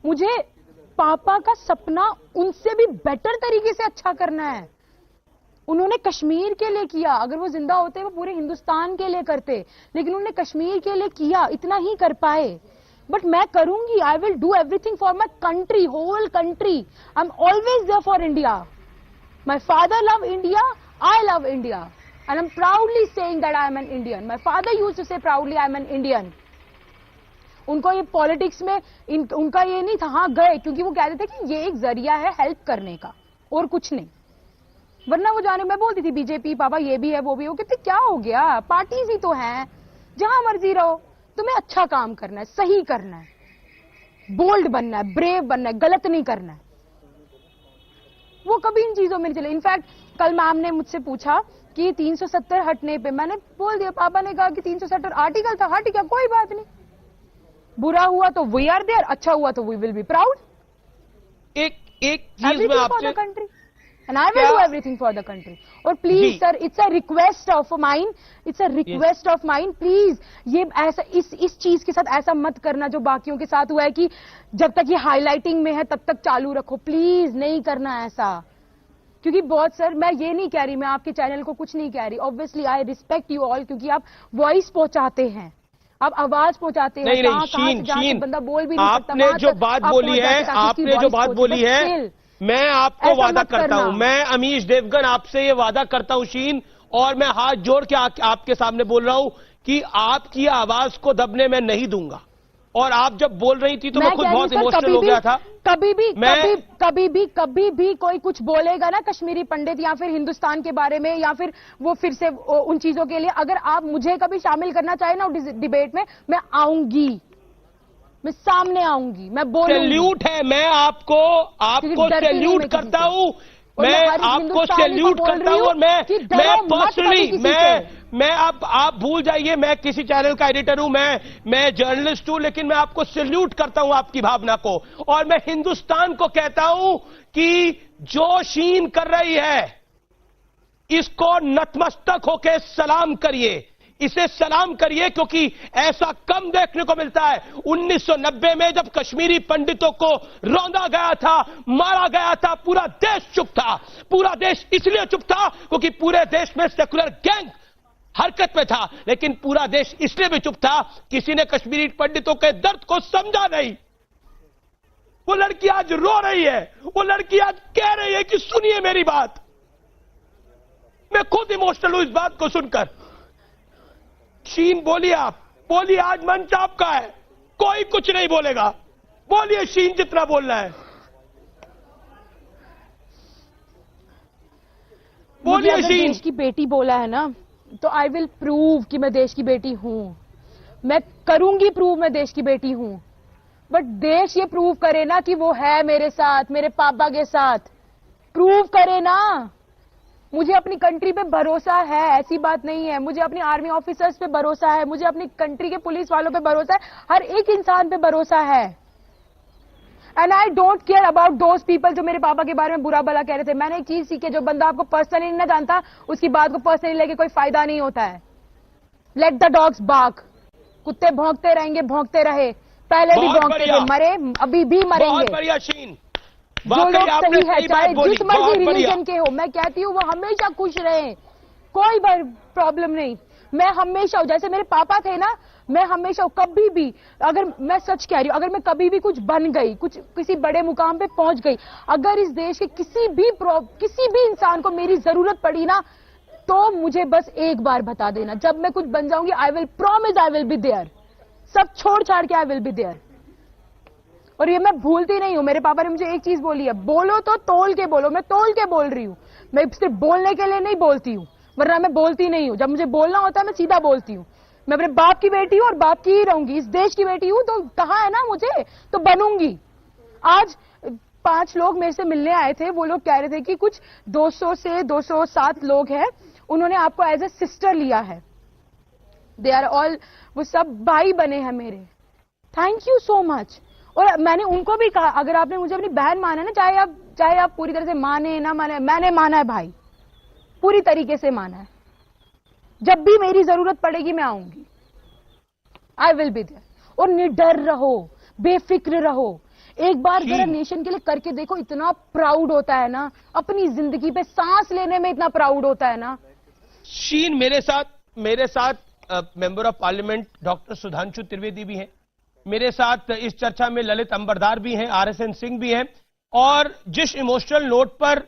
मुझे पापा का सपना उनसे भी बेटर तरीके से अच्छा करना है। उन्होंने कश्मीर के लिए किया, अगर वो जिंदा होते वो पूरे हिंदुस्तान के लिए करते, लेकिन उन्होंने कश्मीर के लिए किया, इतना ही कर पाए। बट मैं करूंगी, I will do everything for my country, whole country. I am always there for India. My father loved India, I love India, and I'm proudly saying that I am an Indian. My father used to say proudly I am an Indian. उनको ये politics में उनका ये नहीं था, हाँ गए क्योंकि वो कहते थे कि ये एक जरिया है हेल्प करने का और कुछ नहीं, वरना वो जाने मैं बोलती थी बीजेपी पापा ये भी है वो भी, वो कहते क्या हो गया, पार्टीज ही तो हैं, जहां मर्जी रहो, तुम्हें अच्छा काम करना है, सही करना है, बोल्ड बनना है, ब्रेव बनना है, गलत नहीं करना है। वो कभी इन चीजों में नहीं चले। इनफैक्ट कल मैम ने मुझसे पूछा कि 370 हटने पे, मैंने बोल दिया, पापा ने कहा कि 370 आर्टिकल था, हट गया, कोई बात नहीं, बुरा हुआ तो वी आर देयर, अच्छा हुआ तो वी विल बी प्राउड। एक चीज में आपसे, country and I will do everything for the country. और please sir, it's a request of mine, it's a request of mine, please ये ऐसा इस चीज के साथ ऐसा मत करना जो बाकियों के साथ हुआ है कि जब तक ये हाईलाइटिंग में है तब तक चालू रखो, प्लीज नहीं करना ऐसा। क्योंकि बहुत सर, मैं ये नहीं कह रही, मैं आपके चैनल को कुछ नहीं कह रही, obviously I respect you all, क्योंकि आप वॉइस पहुंचाते हैं, आप आवाज पहुंचाते हैं। नहीं शीन, बंदा बोल भी नहीं सकता। आपने जो बात बोली है, आपने जो बात बोली है, मैं आपको वादा करता हूं, मैं अमीश देवगन आपसे ये वादा करता हूं शीन, और मैं हाथ जोड़ के आपके सामने बोल रहा हूं कि आपकी आवाज को दबने मैं नहीं दूंगा। और आप जब बोल रही थी तो मैं खुद बहुत इमोशनल हो गया था। कभी भी कोई कुछ बोलेगा ना कश्मीरी पंडित या फिर हिंदुस्तान के बारे में या फिर वो फिर से उन चीजों के लिए, अगर आप मुझे कभी शामिल करना चाहे ना डिबेट में, मैं आऊंगी, मैं सामने आऊंगी, मैं बोलूंगी। सैल्यूट है, मैं आपको सैल्यूट करता हूं, मैं आपको सैल्यूट करता हूं। और मैं पर्सनली मैं आप भूल जाइए, मैं किसी चैनल का एडिटर हूं, मैं जर्नलिस्ट हूं, लेकिन मैं आपको सैल्यूट करता हूं आपकी भावना को। और मैं हिंदुस्तान को कहता हूं कि जो शीन कर रही है इसको नतमस्तक होकर सलाम करिए, इसे सलाम करिए, क्योंकि ऐसा कम देखने को मिलता है। 1990 में जब कश्मीरी पंडितों को रौंदा गया था, मारा गया था, पूरा देश चुप था। पूरा देश इसलिए चुप था क्योंकि पूरे देश में सेकुलर गैंग हरकत में था, लेकिन पूरा देश इसलिए भी चुप था, किसी ने कश्मीरी पंडितों के दर्द को समझा नहीं। वो लड़की आज रो रही है, वो लड़की आज कह रही है कि सुनिए मेरी बात। मैं खुद इमोशनल हूं इस बात को सुनकर। शीन बोलिए, आप बोलिए, आज मंच आपका है, कोई कुछ नहीं बोलेगा, बोलिए शीन जितना बोलना है बोलिए। शीन देश की बेटी बोला है ना, तो आई विल प्रूव कि मैं देश की बेटी हूं, मैं करूंगी प्रूव मैं देश की बेटी हूं। बट देश ये प्रूव करे ना कि वो है मेरे साथ, मेरे पापा के साथ, प्रूव करे ना। मुझे अपनी कंट्री पे भरोसा है, ऐसी बात नहीं है, मुझे अपनी आर्मी ऑफिसर्स पे भरोसा है, मुझे अपनी कंट्री के पुलिस वालों पे भरोसा है, हर एक इंसान पे भरोसा है। And I don't care about those people जो मेरे पापा के बारे में बुरा भला कह रहे थे। मैंने एक चीज सीखी, जो बंदा आपको पर्सनली नहीं जानता उसकी बात को पर्सनली लेके कोई फायदा नहीं होता है। लेट द डॉग्स बार्क, कुत्ते भौंकते रहेंगे, भौंकते रहे, पहले भी भौंकते थे, मरे, अभी भी मरेंगे। जो लोग सही है, चाहे जिस मर्जी रिलीजन के हो, मैं कहती हूँ वो हमेशा खुश रहे, कोई प्रॉब्लम नहीं। मैं हमेशा, जैसे मेरे पापा थे ना, मैं हमेशा कभी भी, अगर मैं सच कह रही हूँ, अगर मैं कभी भी कुछ बन गई, कुछ किसी बड़े मुकाम पे पहुंच गई, अगर इस देश के किसी भी इंसान को मेरी जरूरत पड़ी ना, तो मुझे बस एक बार बता देना। जब मैं कुछ बन जाऊंगी, I will promise I will be there, सब छोड़ छाड़ के आई विल बी देयर। और ये मैं भूलती नहीं हूं। मेरे पापा ने मुझे एक चीज बोली है, बोलो तो तोल के बोलो। मैं तोल के बोल रही हूं, मैं सिर्फ बोलने के लिए नहीं बोलती हूं, वरना मैं बोलती नहीं हूं। जब मुझे बोलना होता है मैं सीधा बोलती हूं। मैं अपने बाप की बेटी हूं और बाप की ही रहूंगी। इस देश की बेटी हूं तो कहा है ना मुझे, तो बनूंगी। आज 5 लोग मेरे से मिलने आए थे, वो लोग कह रहे थे कि कुछ 200 से 207 लोग हैं, उन्होंने आपको एज ए सिस्टर लिया है। दे आर ऑल, वो सब भाई बने हैं मेरे। Thank you so much. और मैंने उनको भी कहा, अगर आपने मुझे अपनी बहन माना है ना, चाहे आप पूरी तरह से माने ना माने, मैंने माना है भाई, पूरी तरीके से माना है। जब भी मेरी जरूरत पड़ेगी मैं आऊंगी, आई विल बी देयर। और निडर रहो, बेफिक्र रहो। एक बार जरा नेशन के लिए करके देखो, इतना प्राउड होता है ना, अपनी जिंदगी पे सांस लेने में इतना प्राउड होता है ना। शीन, मेरे साथ member of parliament doctor Sudhanshu Trivedi भी हैं, मेरे साथ इस चर्चा में ललित अंबरदार भी हैं, RSN सिंह भी हैं। और जिस इमोशनल नोट पर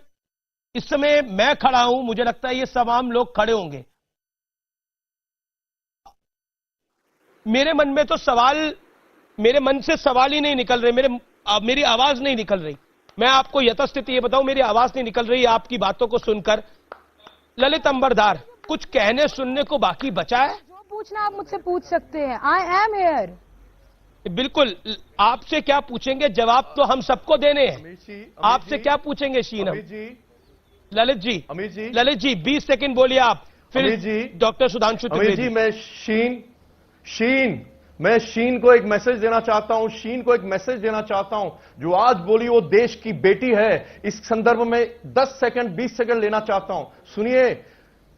इस समय मैं खड़ा हूं, मुझे लगता है ये तमाम लोग खड़े होंगे। मेरे मन में तो मेरे मन से सवाल ही नहीं निकल रहे, मेरी आवाज नहीं निकल रही। मैं आपको यथास्थिति ये बताऊं, मेरी आवाज नहीं निकल रही आपकी बातों को सुनकर। ललित अंबरदार, कुछ कहने सुनने को बाकी बचा है? जो पूछना आप मुझसे पूछ सकते हैं, आई एम हियर। बिल्कुल, आपसे क्या पूछेंगे, जवाब तो हम सबको देने हैं। आपसे क्या पूछेंगे शीन? ललित जी 20 सेकंड बोलिए आप, फिर डॉक्टर सुधांशु त्रिवेदी जी। मैं शीन को एक मैसेज देना चाहता हूं, जो आज बोली वो देश की बेटी है। इस संदर्भ में 10 सेकंड 20 सेकंड लेना चाहता हूं। सुनिए,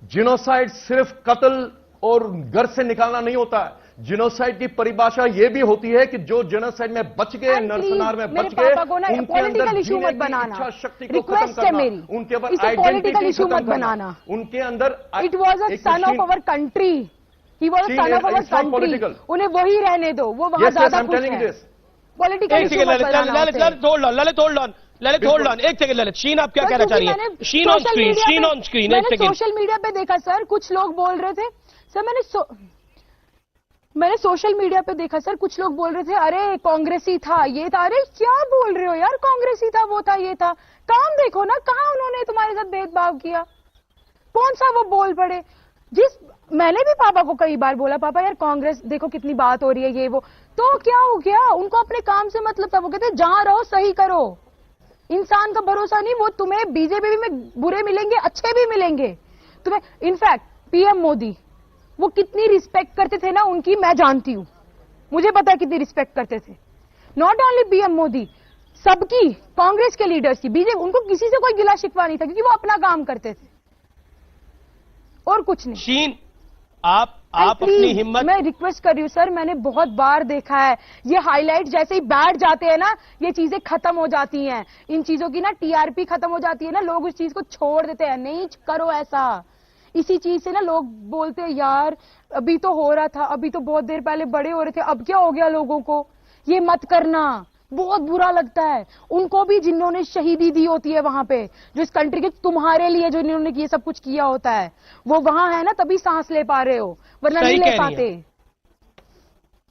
जिनोसाइड सिर्फ कत्ल और घर से निकालना नहीं होता है। जिनोसाइड की परिभाषा यह भी होती है कि जो जिनोसाइड में बच गए, नरसंहार में बच गए, उनके अंदर जीने की इच्छा शक्ति को खत्म करना, उनके ऊपर आइडेंटिटी खत्म करना, उनके अंदर। It was a son of our country, he was son of our country. उन्हें वही रहने दो, वो वहां ज्यादा खुश है। पॉलिटिकल इशू मत बनाना। ललित होल्ड ऑन एक सेकंड। ललित, शीन आप क्या कहना चाह रही है? शीन ऑन स्क्रीन। मैंने सोशल मीडिया पे देखा सर, कुछ लोग बोल रहे थे सर, मैंने सोशल मीडिया पे देखा सर, कुछ लोग बोल रहे थे अरे कांग्रेसी था, ये था। अरे क्या बोल रहे हो यार, कांग्रेसी था, वो था, ये था। काम देखो ना, कहां उन्होंने तुम्हारे साथ भेदभाव किया? कौन सा वो बोल पड़े? मैंने भी पापा को कई बार बोला, पापा यार कांग्रेस देखो कितनी बात हो रही है, ये वो। तो क्या हो गया? उनको अपने काम से मतलब था। वो कहते जहां रहो सही करो, इंसान का भरोसा नहीं। वो तुम्हें बीजेपी में बुरे मिलेंगे, अच्छे भी मिलेंगे तुम्हें। इनफैक्ट PM मोदी, वो कितनी रिस्पेक्ट करते थे ना उनकी, मैं जानती हूं, मुझे पता है कितनी रिस्पेक्ट करते थे। नॉट ओनली PM मोदी, सबकी, कांग्रेस के लीडर्स की, बीजेपी, उनको किसी से कोई गिला शिकवा नहीं था, क्योंकि वो अपना काम करते थे और कुछ नहीं। शीन, आप अपनी हिम्मत, मैं रिक्वेस्ट कर रही हूं सर, मैंने बहुत बार देखा है ये हाईलाइट जैसे ही बैठ जाते हैं ना, ये चीजें खत्म हो जाती हैं। इन चीजों की ना TRP खत्म हो जाती है ना, लोग उस चीज को छोड़ देते हैं। नहीं करो ऐसा। इसी चीज से ना लोग बोलते हैं यार अभी तो हो रहा था, अभी तो बहुत देर पहले बड़े हो रहे थे, अब क्या हो गया लोगों को? ये मत करना, बहुत बुरा लगता है उनको भी, जिन्होंने शहीदी दी होती है वहां पे, जो इस कंट्री के तुम्हारे लिए जो इन्होंने ये सब कुछ किया होता है, वो वहां है ना, तभी सांस ले पा रहे हो, वरना नहीं ले पाते।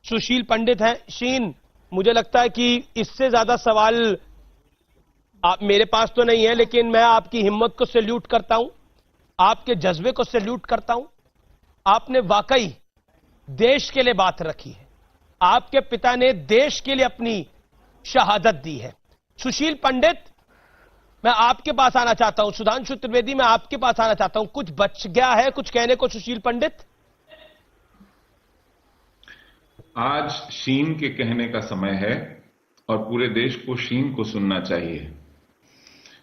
सुशील पंडित हैं। शीन, मुझे लगता है कि इससे ज्यादा सवाल मेरे पास तो नहीं है, लेकिन मैं आपकी हिम्मत को सैल्यूट करता हूं, आपके जज्बे को सैल्यूट करता हूं। आपने वाकई देश के लिए बात रखी है, आपके पिता ने देश के लिए अपनी शहादत दी है। सुशील पंडित, मैं आपके पास आना चाहता हूं। सुधांशु त्रिवेदी, मैं आपके पास आना चाहता हूं। कुछ बच गया है कुछ कहने को सुशील पंडित? आज शीन के कहने का समय है और पूरे देश को शीन को सुनना चाहिए।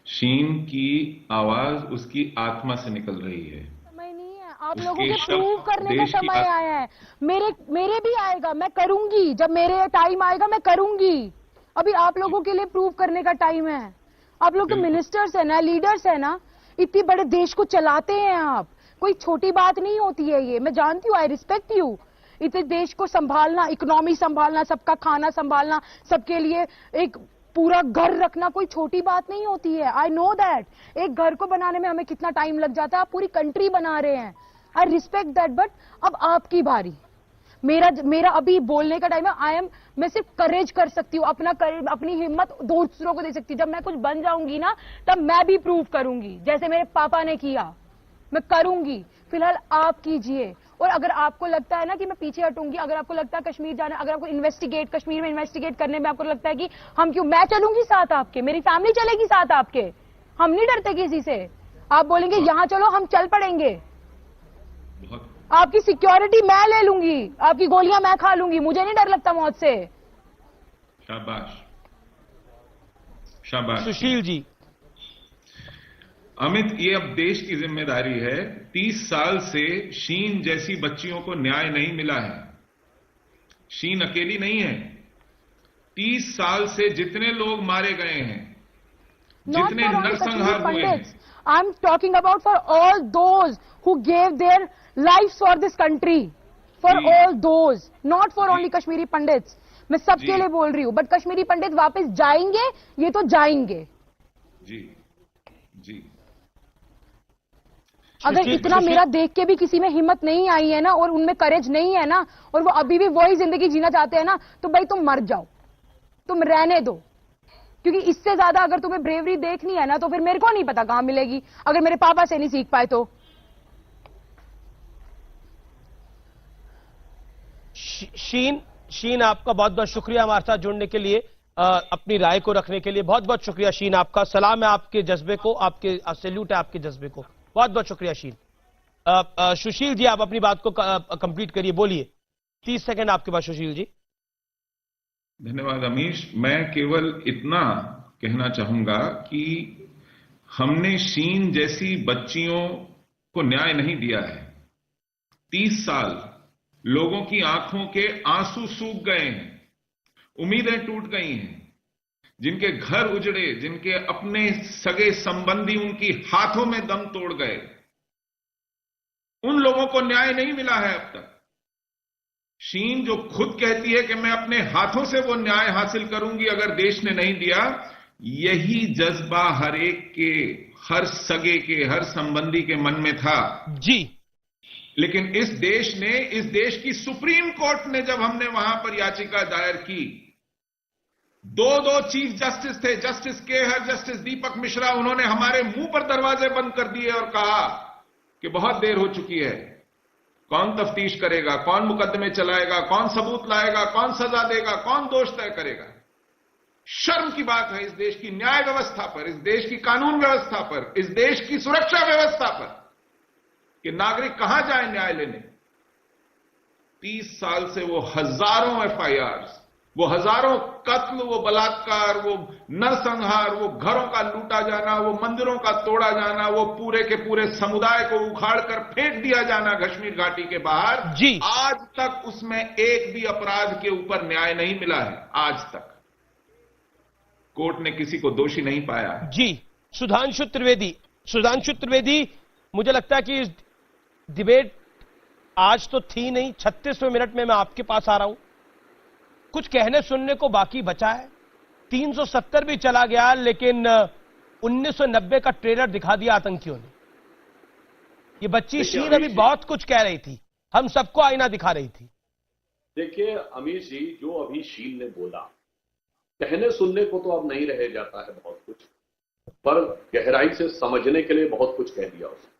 शीन की आवाज उसकी आत्मा से निकल रही है। समय नहीं है, आप लोगों के प्रूव करने का समय आया है। मेरे भी आएगा, मैं करूंगी, जब मेरे टाइम आएगा मैं करूंगी। अभी आप लोगों के लिए प्रूव करने का टाइम है। आप लोग तो मिनिस्टर्स है ना, लीडर्स है ना, इतनी बड़े देश को चलाते हैं आप, कोई छोटी बात नहीं होती है ये, मैं जानती हूँ, आई रिस्पेक्ट यू। इतने देश को संभालना, इकोनॉमी संभालना, सबका खाना संभालना, सबके लिए एक पूरा घर रखना कोई छोटी बात नहीं होती है। I know that. एक घर को बनाने में हमें कितना टाइम लग जाता है, आप पूरी कंट्री बना रहे हैं, आई रिस्पेक्ट दैट। बट अब आपकी बारी, मेरा अभी बोलने का टाइम है। मैं सिर्फ करेज कर सकती हूँ, अपनी हिम्मत दूसरों को दे सकती हूँ। जब मैं कुछ बन जाऊंगी ना, तब मैं भी प्रूव करूंगी, जैसे मेरे पापा ने किया, मैं करूंगी। फिलहाल आप कीजिए। और अगर आपको लगता है ना कि मैं पीछे हटूंगी, अगर आपको लगता है कश्मीर जाना, अगर आपको कश्मीर में इन्वेस्टिगेट करने में आपको लगता है कि मैं चलूंगी साथ आपके, मेरी फैमिली चलेगी साथ आपके, हम नहीं डरते किसी से। आप बोलेंगे यहां चलो, हम चल पड़ेंगे। आपकी सिक्योरिटी मैं ले लूंगी, आपकी गोलियां मैं खा लूंगी, मुझे नहीं डर लगता मौत से। शाबाश, शाबाश। सुशील जी। अमित, ये अब देश की जिम्मेदारी है। 30 साल से शीन जैसी बच्चियों को न्याय नहीं मिला है। शीन अकेली नहीं है। 30 साल से जितने लोग मारे गए हैं, जितने नरसंहार हुए हैं, I am talking about for all those who gave their life for this country, for all those, not for only Kashmiri pandits. मैं सबके लिए बोल रही हूं। बट कश्मीरी पंडित वापस जाएंगे, ये तो जाएंगे। जी जी। अगर इतना मेरा देख के भी किसी में हिम्मत नहीं आई है ना, और उनमें करेज नहीं है ना, और वो अभी भी वही जिंदगी जीना चाहते हैं ना, तो भाई तुम मर जाओ, तुम रहने दो। क्योंकि इससे ज्यादा अगर तुम्हें ब्रेवरी देखनी है ना, तो फिर मेरे को नहीं पता कहां मिलेगी, अगर मेरे पापा से नहीं सीख पाए तो। शीन, आपका बहुत बहुत शुक्रिया हमारे साथ जुड़ने के लिए, अपनी राय को रखने के लिए बहुत बहुत शुक्रिया शीन। आपका सलाम है आपके जज्बे को, आपके सैल्यूट है आपके जज्बे को। बहुत बहुत शुक्रिया शीन। सुशील जी, आप अपनी बात को कंप्लीट करिए, बोलिए। 30 सेकंड आपके पास सुशील जी। धन्यवाद अमीश। मैं केवल इतना कहना चाहूंगा कि हमने शीन जैसी बच्चियों को न्याय नहीं दिया है। 30 साल लोगों की आंखों के आंसू सूख गए हैं, उम्मीदें टूट गई हैं, जिनके घर उजड़े, जिनके अपने सगे संबंधी उनकी हाथों में दम तोड़ गए, उन लोगों को न्याय नहीं मिला है अब तक। शीन जो खुद कहती है कि मैं अपने हाथों से वो न्याय हासिल करूंगी अगर देश ने नहीं दिया, यही जज्बा हर एक के, हर सगे के, हर संबंधी के मन में था जी। लेकिन इस देश की सुप्रीम कोर्ट ने, जब हमने वहां पर याचिका दायर की, दो चीफ जस्टिस थे, जस्टिस केहर, जस्टिस दीपक मिश्रा, उन्होंने हमारे मुंह पर दरवाजे बंद कर दिए और कहा कि बहुत देर हो चुकी है, कौन तफ्तीश करेगा, कौन मुकदमे चलाएगा, कौन सबूत लाएगा, कौन सजा देगा, कौन दोष तय करेगा। शर्म की बात है इस देश की न्याय व्यवस्था पर, इस देश की कानून व्यवस्था पर, इस देश की सुरक्षा व्यवस्था पर, कि नागरिक कहां जाए न्याय लेने। 30 साल से वो हजारों एफआईआर, वो हजारों कत्ल, वो बलात्कार, वो नरसंहार, वो घरों का लूटा जाना, वो मंदिरों का तोड़ा जाना, वो पूरे के पूरे समुदाय को उखाड़ कर फेंक दिया जाना कश्मीर घाटी के बाहर जी, आज तक उसमें एक भी अपराध के ऊपर न्याय नहीं मिला है। आज तक कोर्ट ने किसी को दोषी नहीं पाया जी। सुधांशु त्रिवेदी, मुझे लगता है कि इस डिबेट आज तो थी नहीं, 36वें मिनट में मैं आपके पास आ रहा हूं। कुछ कहने सुनने को बाकी बचा है। 370 भी चला गया, लेकिन 1990 का ट्रेलर दिखा दिया आतंकियों ने। ये बच्ची शीन अभी बहुत कुछ कह रही थी, हम सबको आईना दिखा रही थी। देखिए अमीश जी, जो अभी शीन ने बोला, कहने सुनने को तो अब नहीं रह जाता है बहुत कुछ, पर गहराई से समझने के लिए बहुत कुछ कह दिया उसने।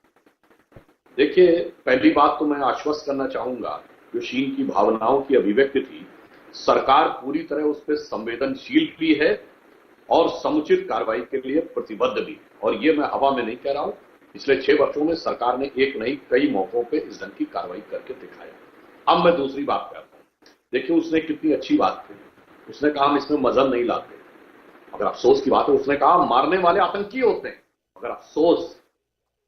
देखिए, पहली बात तो मैं आश्वस्त करना चाहूंगा, जो शीन की भावनाओं की अभिव्यक्ति थी, सरकार पूरी तरह उस पर संवेदनशील भी है और समुचित कार्रवाई के लिए प्रतिबद्ध भी। और ये मैं हवा में नहीं कह रहा हूं, पिछले 6 वर्षों में सरकार ने एक नहीं कई मौकों पे इस ढंग की कार्रवाई करके दिखाया। अब मैं दूसरी बात करता हूं। देखिए, उसने कितनी अच्छी बात की, उसने कहा हम इसमें मजहब नहीं लाते। अगर अफसोस की बात है, उसने कहा मारने वाले आतंकी होते हैं। अगर अफसोस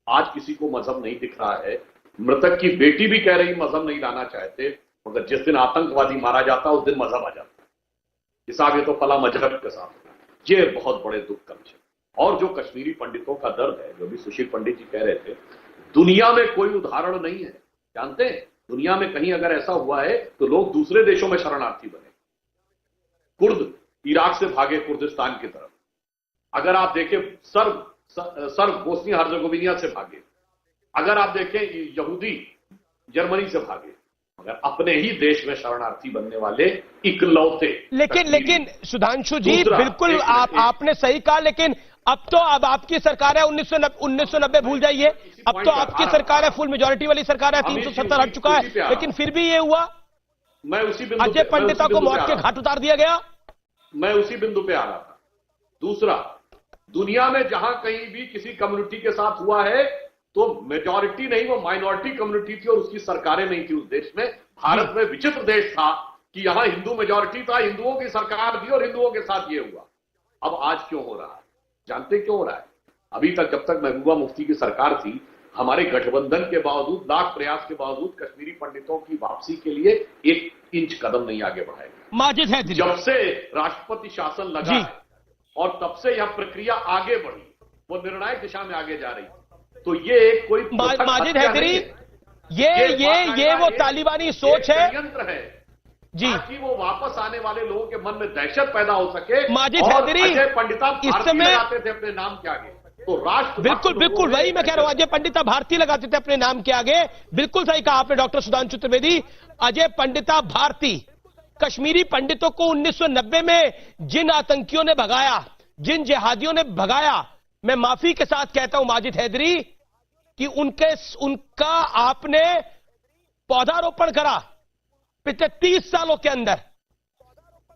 आज किसी को मजहब नहीं दिख रहा है, मृतक की बेटी भी कह रही मजहब नहीं लाना चाहते, मगर जिस दिन आतंकवादी मारा जाता है उस दिन मजहब आ जाता है। हिसाब ये तो फला मजहब के साथ होता है। ये बहुत बड़े दुख का विषय। और जो कश्मीरी पंडितों का दर्द है, जो भी सुशील पंडित जी कह रहे थे, दुनिया में कोई उदाहरण नहीं है। जानते हैं, दुनिया में कहीं अगर ऐसा हुआ है तो लोग दूसरे देशों में शरणार्थी बने। कुर्द इराक से भागे कुर्दिस्तान की तरफ। अगर आप देखें, सर्ब बोस्निया हर्जेगोविना से भागे। अगर आप देखें, यहूदी जर्मनी से भागे। मगर अपने ही देश में शरणार्थी बनने वाले इकलौते। लेकिन सुधांशु जी बिल्कुल आपने सही कहा, लेकिन अब आपकी सरकार है, 1990 भूल जाइए, अब तो आपकी सरकार है, फुल मेजोरिटी वाली सरकार है, 370 हट चुका है, लेकिन फिर भी ये हुआ, मैं उसी बिंदु अजय पंडिता को मौत के घाट उतार दिया गया। मैं उसी बिंदु पे आ रहा था। दूसरा, दुनिया में जहां कहीं भी किसी कम्युनिटी के साथ हुआ है तो मेजॉरिटी नहीं, वो माइनॉरिटी कम्युनिटी थी और उसकी सरकारें नहीं थी उस देश में। भारत में विचित्र देश था कि यहां हिंदू मेजॉरिटी था, हिंदुओं की सरकार थी और हिंदुओं के साथ ये हुआ। अब आज क्यों हो रहा है? जानते क्यों हो रहा है? अभी तक जब तक महबूबा मुफ्ती की सरकार थी, हमारे गठबंधन के बावजूद, लाख प्रयास के बावजूद कश्मीरी पंडितों की वापसी के लिए 1 इंच कदम नहीं आगे बढ़ाए। माजिद हैदरी, जब से राष्ट्रपति शासन लगा है और तब से यह प्रक्रिया आगे बढ़ी, वो निर्णायक दिशा में आगे जा रही, तो ये कोई माजिद हैदरी, ये वो तालिबानी सोच है, यंत्र है जी, ताकि वो वापस आने वाले लोगों के मन में दहशत पैदा हो सके। माजिद हैदरी, अजय पंडिता इस समय लगाते थे अपने नाम के आगे, तो राष्ट्र बिल्कुल वही मैं कह रहा हूं, अजय पंडिता भारती लगाते थे अपने नाम के आगे। बिल्कुल सही कहा आपने डॉक्टर सुधांशु त्रिवेदी, अजय पंडिता भारती। कश्मीरी पंडितों को 1990 में जिन आतंकियों ने भगाया, जिन जिहादियों ने भगाया, मैं माफी के साथ कहता हूं माजिद हैदरी कि उनका आपने पौधारोपण करा पिछले 30 सालों के अंदर,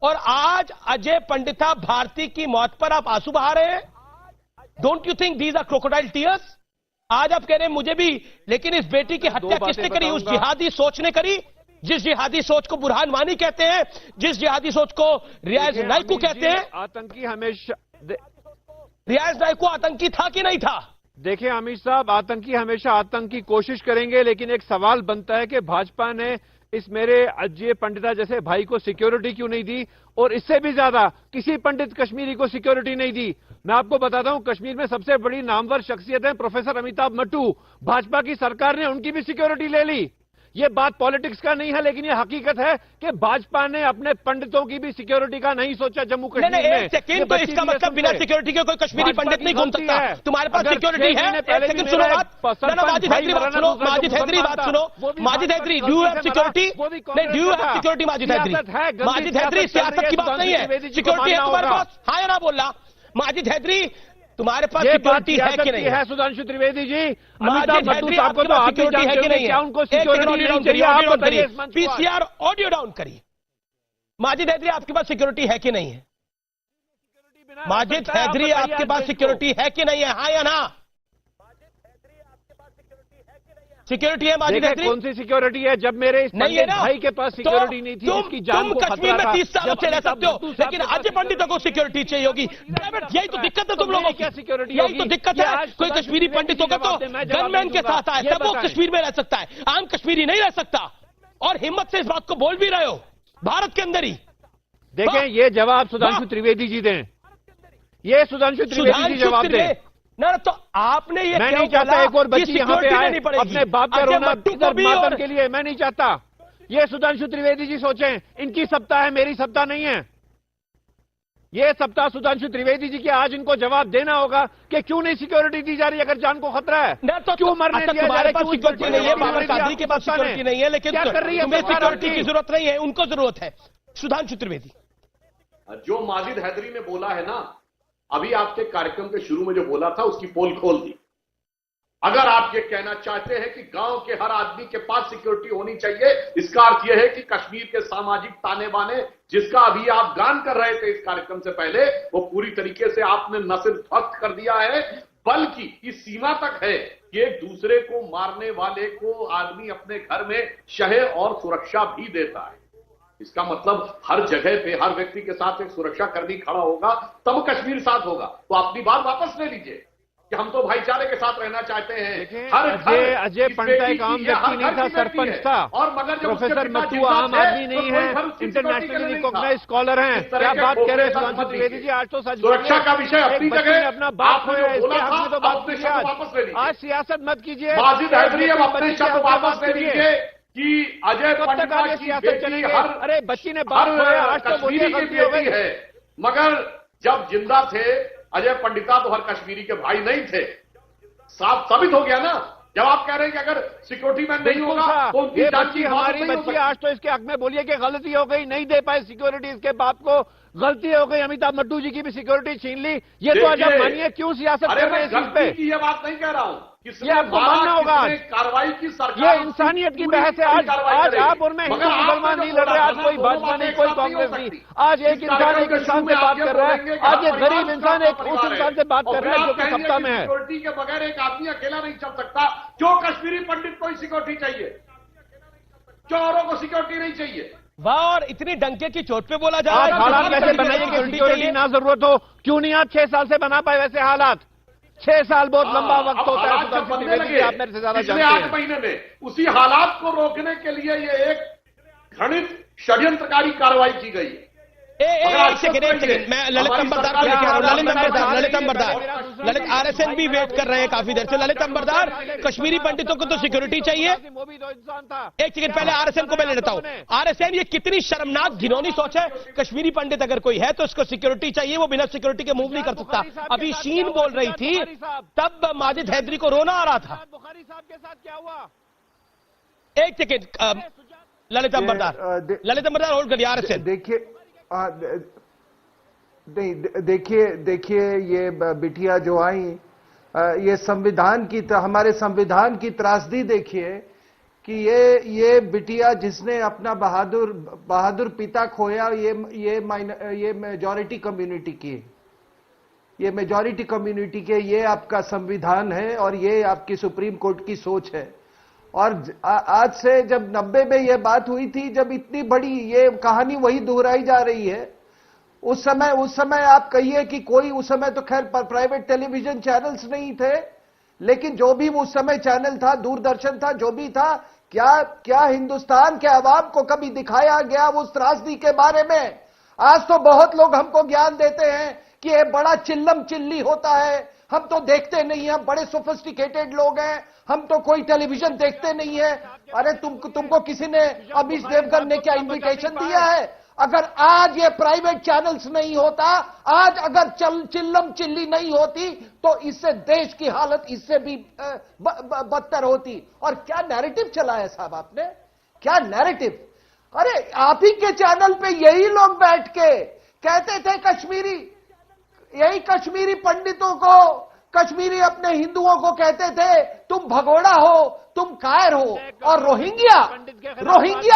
और आज अजय पंडिता भारती की मौत पर आप आंसू बहा रहे हैं। Don't you think these are crocodile tears? आज आप कह रहे हैं मुझे भी, लेकिन इस बेटी की हत्या किसने करी? उस जिहादी सोच ने करी, जिस जिहादी सोच को बुरहान वानी कहते हैं, जिस जिहादी सोच को रियाज नाइकू कहते हैं। आतंकी हमेशा, रियाज नाइकू आतंकी था कि नहीं था? देखिए अमित साहब, आतंकी हमेशा आतंक की कोशिश करेंगे, लेकिन एक सवाल बनता है कि भाजपा ने इस मेरे अजय पंडिता जैसे भाई को सिक्योरिटी क्यों नहीं दी, और इससे भी ज्यादा किसी पंडित कश्मीरी को सिक्योरिटी नहीं दी। मैं आपको बताता हूं, कश्मीर में सबसे बड़ी नामवर शख्सियत है प्रोफेसर अमिताभ मट्टू, भाजपा की सरकार ने उनकी भी सिक्योरिटी ले ली। ये बात पॉलिटिक्स का नहीं है, लेकिन ये हकीकत है कि भाजपा ने अपने पंडितों की भी सिक्योरिटी का नहीं सोचा जम्मू कश्मीर में। एक सेकंड, तो इसका मतलब बिना सिक्योरिटी के कोई कश्मीरी पंडित नहीं घूम सकता। तुम्हारे पास सिक्योरिटी है? एक सेकंड सुनो बात, माजिद हैदरी बात सुनो, माजिद हैदरी बात सुनो, Majid Haidari, do you have security? नहीं, do you have security Majid Haidari? Majid Haidari, सियासत की बात नहीं है, सिक्योरिटी है तुम्हारे पास? हाँ या ना बोलना माजिद हैदरी, तुम्हारे पास सिक्योरिटी है कि नहीं है? सुधांशु त्रिवेदी जी, माजिद हैदरी, आपको तो सिक्योरिटी है कि नहीं है? उनको सिक्योरिटी नहीं चाहिए, आप बताइए। पीसीआर ऑडियो डाउन करिए। माजिद हैदरी, आपके पास सिक्योरिटी है कि नहीं है? माजिद हैदरी, आपके पास सिक्योरिटी है कि नहीं है? हाँ या ना? सिक्योरिटी है माजिद हैदरी? कौन सी सिक्योरिटी है? जब मेरे भाई के पास सिक्योरिटी नहीं थी, इसकी जान को खतरा था। कश्मीर में 30 सालों से रह सकते हो, लेकिन अजय पंडितों को सिक्योरिटी चाहिए होगी। यही तो दिक्कत है तुम लोगों की, सिक्योरिटी यही तो दिक्कत है। कोई कश्मीरी पंडितों का तो गनमैन के साथ आए, तब वो कश्मीर में रह सकता है, आम कश्मीरी नहीं रह सकता। और हिम्मत से इस बात को बोल भी रहे हो भारत के अंदर ही। देखें, ये जवाब सुधांशु त्रिवेदी जी दें, ये सुधांशु त्रिवेदी जी जवाब दें। ना तो आपने ये, मैं नहीं चाहता एक और बच्ची यहाँ पे आए अपने बाप का रोना इधर मातम के लिए, मैं नहीं चाहता। ये सुधांशु त्रिवेदी जी सोचें, इनकी सत्ता है, मेरी सत्ता नहीं है। ये सत्ता सुधांशु त्रिवेदी जी की, आज इनको जवाब देना होगा कि क्यों नहीं सिक्योरिटी दी जा रही अगर जान को खतरा है, तो क्यों मरने दिया जा रहा है? सिक्योरिटी नहीं है, बाबर कादरी के पास सिक्योरिटी नहीं है, लेकिन तुम्हें सिक्योरिटी की जरूरत नहीं है, उनको जरूरत है। सुधांशु त्रिवेदी, जो माजिद हैदरी ने बोला है ना, अभी आपके कार्यक्रम के शुरू में जो बोला था उसकी पोल खोल दी। अगर आप ये कहना चाहते हैं कि गांव के हर आदमी के पास सिक्योरिटी होनी चाहिए, इसका अर्थ यह है कि कश्मीर के सामाजिक ताने बाने जिसका अभी आप गान कर रहे थे इस कार्यक्रम से पहले, वो पूरी तरीके से आपने न सिर्फ ध्वस्त कर दिया है, बल्कि इस सीमा तक है कि एक दूसरे को मारने वाले को आदमी अपने घर में शहे और सुरक्षा भी देता है। इसका मतलब हर जगह पे हर व्यक्ति के साथ एक सुरक्षा कर्मी खड़ा होगा, तब कश्मीर साथ होगा। तो अपनी बात वापस ले लीजिए कि हम तो भाईचारे के साथ रहना चाहते हैं। अजय पंडिता एक आम व्यक्ति नहीं था, सरपंच था, और मगर प्रोफेसर मट्टू आम आदमी नहीं है, इंटरनेशनली रिकॉग्नाइज्ड स्कॉलर हैं। क्या बात कह रहे हैं सुधांशु त्रिवेदी जी? आज तो सच सुरक्षा का विषय अपनी जगह, अपना बात खोया, इसके हक में तो बात कीजिए। आज सियासत मत कीजिए। माजिद हैदरी, अपने शब्द वापस ले लीजिए कि अजय पंडिता की बेटी अरे बच्ची ने बात खोया, आज तो कश्मीरी की बेटी है, मगर जब जिंदा थे अजय पंडिता तो हर कश्मीरी के भाई नहीं थे। साफ साबित हो गया ना, जब आप कह रहे हैं कि अगर सिक्योरिटी मैन नहीं होगा तो उनकी ये जांच बच्ची की हमारी बच्ची आज तो इसके हक में बोलिए कि गलती हो गई, नहीं दे पाए सिक्योरिटी इसके बाप को, गलती हो गई, अमिताभ मट्टू जी की भी सिक्योरिटी छीन ली। ये तो अजब मानिए क्यों सियासत कर रहे हैं इस चीज पे? ये बात नहीं कह रहा हूं, ये आपको मानना होगा। कार्रवाई की सरकार, ये इंसानियत की बहस है। आज आप और मैं हिंदू मुसलमान नहीं लड़ रहे, आज कोई भाजपा नहीं, कोई कांग्रेस नहीं, आज एक इंसान एक इंसान से बात कर रहा है। आज एक गरीब इंसान एक उस इंसान से बात कर रहा है जो कि सत्ता में है। सिक्योरिटी के बगैर एक आदमी अकेला नहीं चल सकता। क्यों कश्मीरी पंडित को ही सिक्योरिटी चाहिए, चोरों को सिक्योरिटी नहीं चाहिए? वाह, और इतनी डंके की चोट पे बोला जा रहा है। हालात कैसे बनाइए कि सिक्योरिटी ना जरूरत हो? क्यों नहीं आप 6 साल से बना पाए वैसे हालात? 6 साल बहुत लंबा वक्त होता है। आप मेरे से ज्यादा जानते हैं। 8 महीने में उसी हालात को रोकने के लिए ये एक घृणित षड्यंत्रकारी कार्रवाई की गई है। एक सेकंड, मैं ललित अंबरदार को लेके आ रहा हूं। ललित आरएसएन भी वेट कर रहे हैं काफी देर से। ललित अंबरदार, कश्मीरी पंडितों को तो सिक्योरिटी चाहिए। एक सेकंड, पहले आरएसएन को मैं ले लेता हूं। आरएसएन, ये कितनी शर्मनाक घिनौनी सोच है। कश्मीरी पंडित अगर कोई है तो उसको सिक्योरिटी चाहिए, वो बिना सिक्योरिटी के मूव नहीं कर सकता। अभी शीन बोल रही थी, तब माजिद हैदरी को रोना आ रहा था। बुखारी साहब के साथ क्या हुआ? एक सेकंड, ललित अंबरदार होल्ड करिए। आरएसएन देखिए, नहीं देखिए ये बिटिया जो आई, ये संविधान की, हमारे संविधान की त्रासदी देखिए कि ये बिटिया जिसने अपना बहादुर पिता खोया, ये मेजॉरिटी कम्युनिटी की, ये मेजॉरिटी कम्युनिटी के, ये आपका संविधान है और ये आपकी सुप्रीम कोर्ट की सोच है। और आज से जब 90 में यह बात हुई थी, जब इतनी बड़ी ये कहानी वही दोहराई जा रही है, उस समय आप कहिए कि कोई, उस समय तो खैर प्राइवेट टेलीविजन चैनल्स नहीं थे, लेकिन जो भी उस समय चैनल था, दूरदर्शन था, जो भी था, क्या हिंदुस्तान के अवाम को कभी दिखाया गया उस त्रासदी के बारे में? आज तो बहुत लोग हमको ज्ञान देते हैं कि ये बड़ा चिल्लम चिल्ली होता है, हम तो देखते नहीं हैं, बड़े सोफिस्टिकेटेड लोग हैं, हम तो कोई टेलीविजन देखते नहीं है। अरे तुमको किसी ने, अमीश देवगन ने क्या इनविटेशन दिया है? अगर आज ये प्राइवेट चैनल्स नहीं होता, आज अगर चिल्लम चिल्ली नहीं होती, तो इससे देश की हालत इससे भी बदतर होती। और क्या नैरेटिव चला है साहब आपने, क्या नैरेटिव? अरे आप ही के चैनल पे यही लोग बैठ के कहते थे यही कश्मीरी पंडितों को, कश्मीरी अपने हिंदुओं को कहते थे तुम भगोड़ा हो, तुम कायर हो। और रोहिंग्या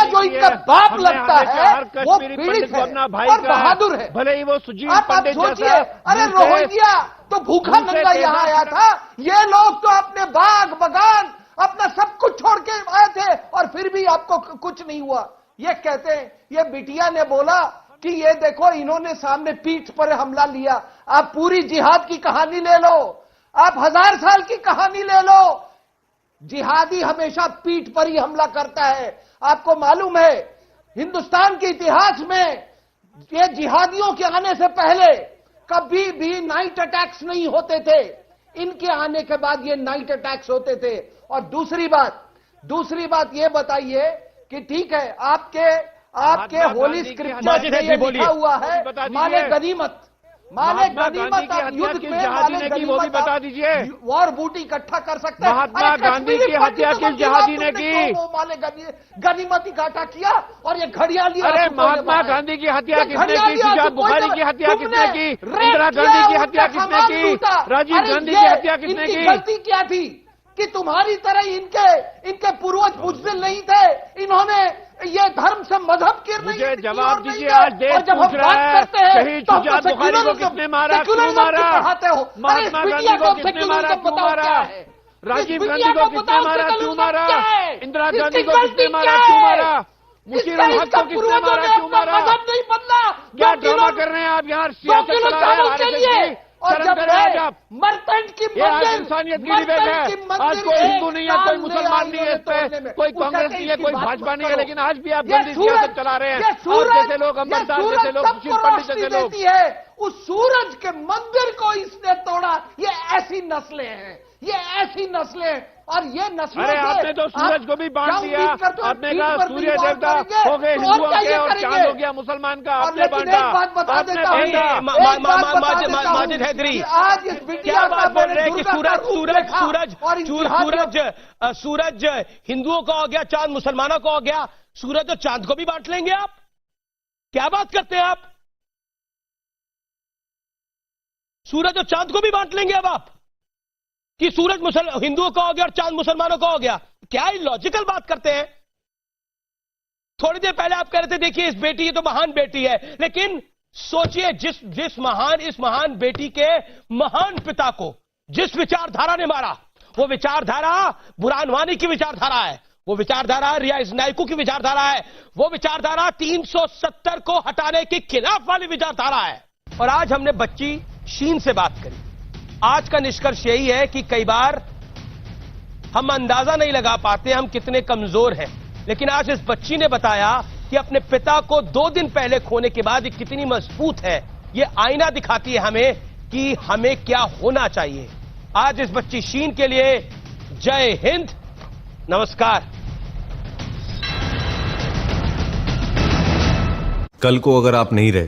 जो इनका बाप लगता है, वो पीड़ित है और बहादुर है, भले ही वो सुजीत आप सोचिए। अरे रोहिंग्या तो भूखा नंगा यहाँ आया था, ये लोग तो अपने बाग बगान अपना सब कुछ छोड़ के आए थे और फिर भी आपको कुछ नहीं हुआ। ये कहते हैं, ये बिटिया ने बोला कि ये देखो इन्होंने सामने पीठ पर हमला लिया। आप पूरी जिहाद की कहानी ले लो, आप 1000 साल की कहानी ले लो, जिहादी हमेशा पीठ पर ही हमला करता है। आपको मालूम है हिंदुस्तान के इतिहास में ये जिहादियों के आने से पहले कभी भी नाइट अटैक्स नहीं होते थे, इनके आने के बाद ये नाइट अटैक्स होते थे। और दूसरी बात ये बताइए कि ठीक है, आपके होली स्क्रिप्चर में ये लिखा हुआ है माने गनीमत, आप युद्ध में माने गनीमत बता दीजिए। वॉर बूटी इकट्ठा कर सकते हैं। महात्मा गांधी की हत्या किस जिहादी ने की? वो माने गनीमत इकट्ठा किया और ये घड़ियाली। अरे महात्मा गांधी की हत्या किसने की? शुजात बुखारी की हत्या किसने की? इंदिरा गांधी की हत्या किसने की? राजीव गांधी की हत्या किसने की? गलती क्या थी कि तुम्हारी तरह इनके पूर्वज बुज़दिल नहीं थे, इन्होंने ये धर्म से मजहब की मुझे जवाब दीजिए। आज देश पूछ रहा है शहीद शुजात बुखारी को किसने मारा, क्यों मारा? महात्मा गांधी को किसने मारा, क्यों मारा? राजीव गांधी को किसने मारा, क्यों मारा? इंदिरा गांधी को किसने मारा, क्यों मारा? मुशीर उल हक को किसने मारा, क्यों मारा? मजहब नहीं बदला। क्या ड्रामा कर रहे हैं आप यहाँ? सियासत चला रहे हैं। और जब मर्तंड की इंसानियत की डिबेट है। आज कोई हिंदू नहीं है, कोई मुसलमान नहीं है, इस पे कोई कांग्रेस नहीं है, कोई भाजपा नहीं है, लेकिन आज भी आप गंदी सियासत चला रहे हैं। आप जैसे लोग, अंबरदार जैसे लोग, सुशील पंडित जैसे लोग। उस सूरज के मंदिर को इसने तोड़ा। ये ऐसी नस्लें हैं, ये ऐसी नस्लें, और ये नस्लें। अरे आपने तो सूरज को भी बांट दिया। आपने कहा सूर्य देवता हो गए हिंदुओं के और चांद हो गया मुसलमान का। आपने बांटा, माजिद हैदरी, आज इस बिटिया का मैंने दुर्गा सूरज हिंदुओं का हो गया, चांद मुसलमानों का हो गया, सूरज और चांद को भी बांट लेंगे आप? क्या बात करते हैं आप? सूरज और चांद को भी बांट लेंगे अब आप, कि सूरज हिंदुओं का हो गया और चांद मुसलमानों का हो गया? क्या इलॉजिकल बात करते हैं। थोड़ी देर पहले आप कह रहे थे देखिए इस बेटी, ये तो महान बेटी है, लेकिन सोचिए इस महान बेटी के महान पिता को जिस विचारधारा ने मारा, वो विचारधारा बुरहान वानी की विचारधारा है, वो विचारधारा रियाज नायकू की विचारधारा है, वो विचारधारा 370 को हटाने के खिलाफ वाली विचारधारा है। और आज हमने बच्ची शीन से बात करी। आज का निष्कर्ष यही है कि कई बार हम अंदाजा नहीं लगा पाते हम कितने कमजोर हैं, लेकिन आज इस बच्ची ने बताया कि अपने पिता को 2 दिन पहले खोने के बाद ये कितनी मजबूत है। ये आईना दिखाती है हमें कि हमें क्या होना चाहिए। आज इस बच्ची शीन के लिए जय हिंद, नमस्कार। कल को अगर आप नहीं रहे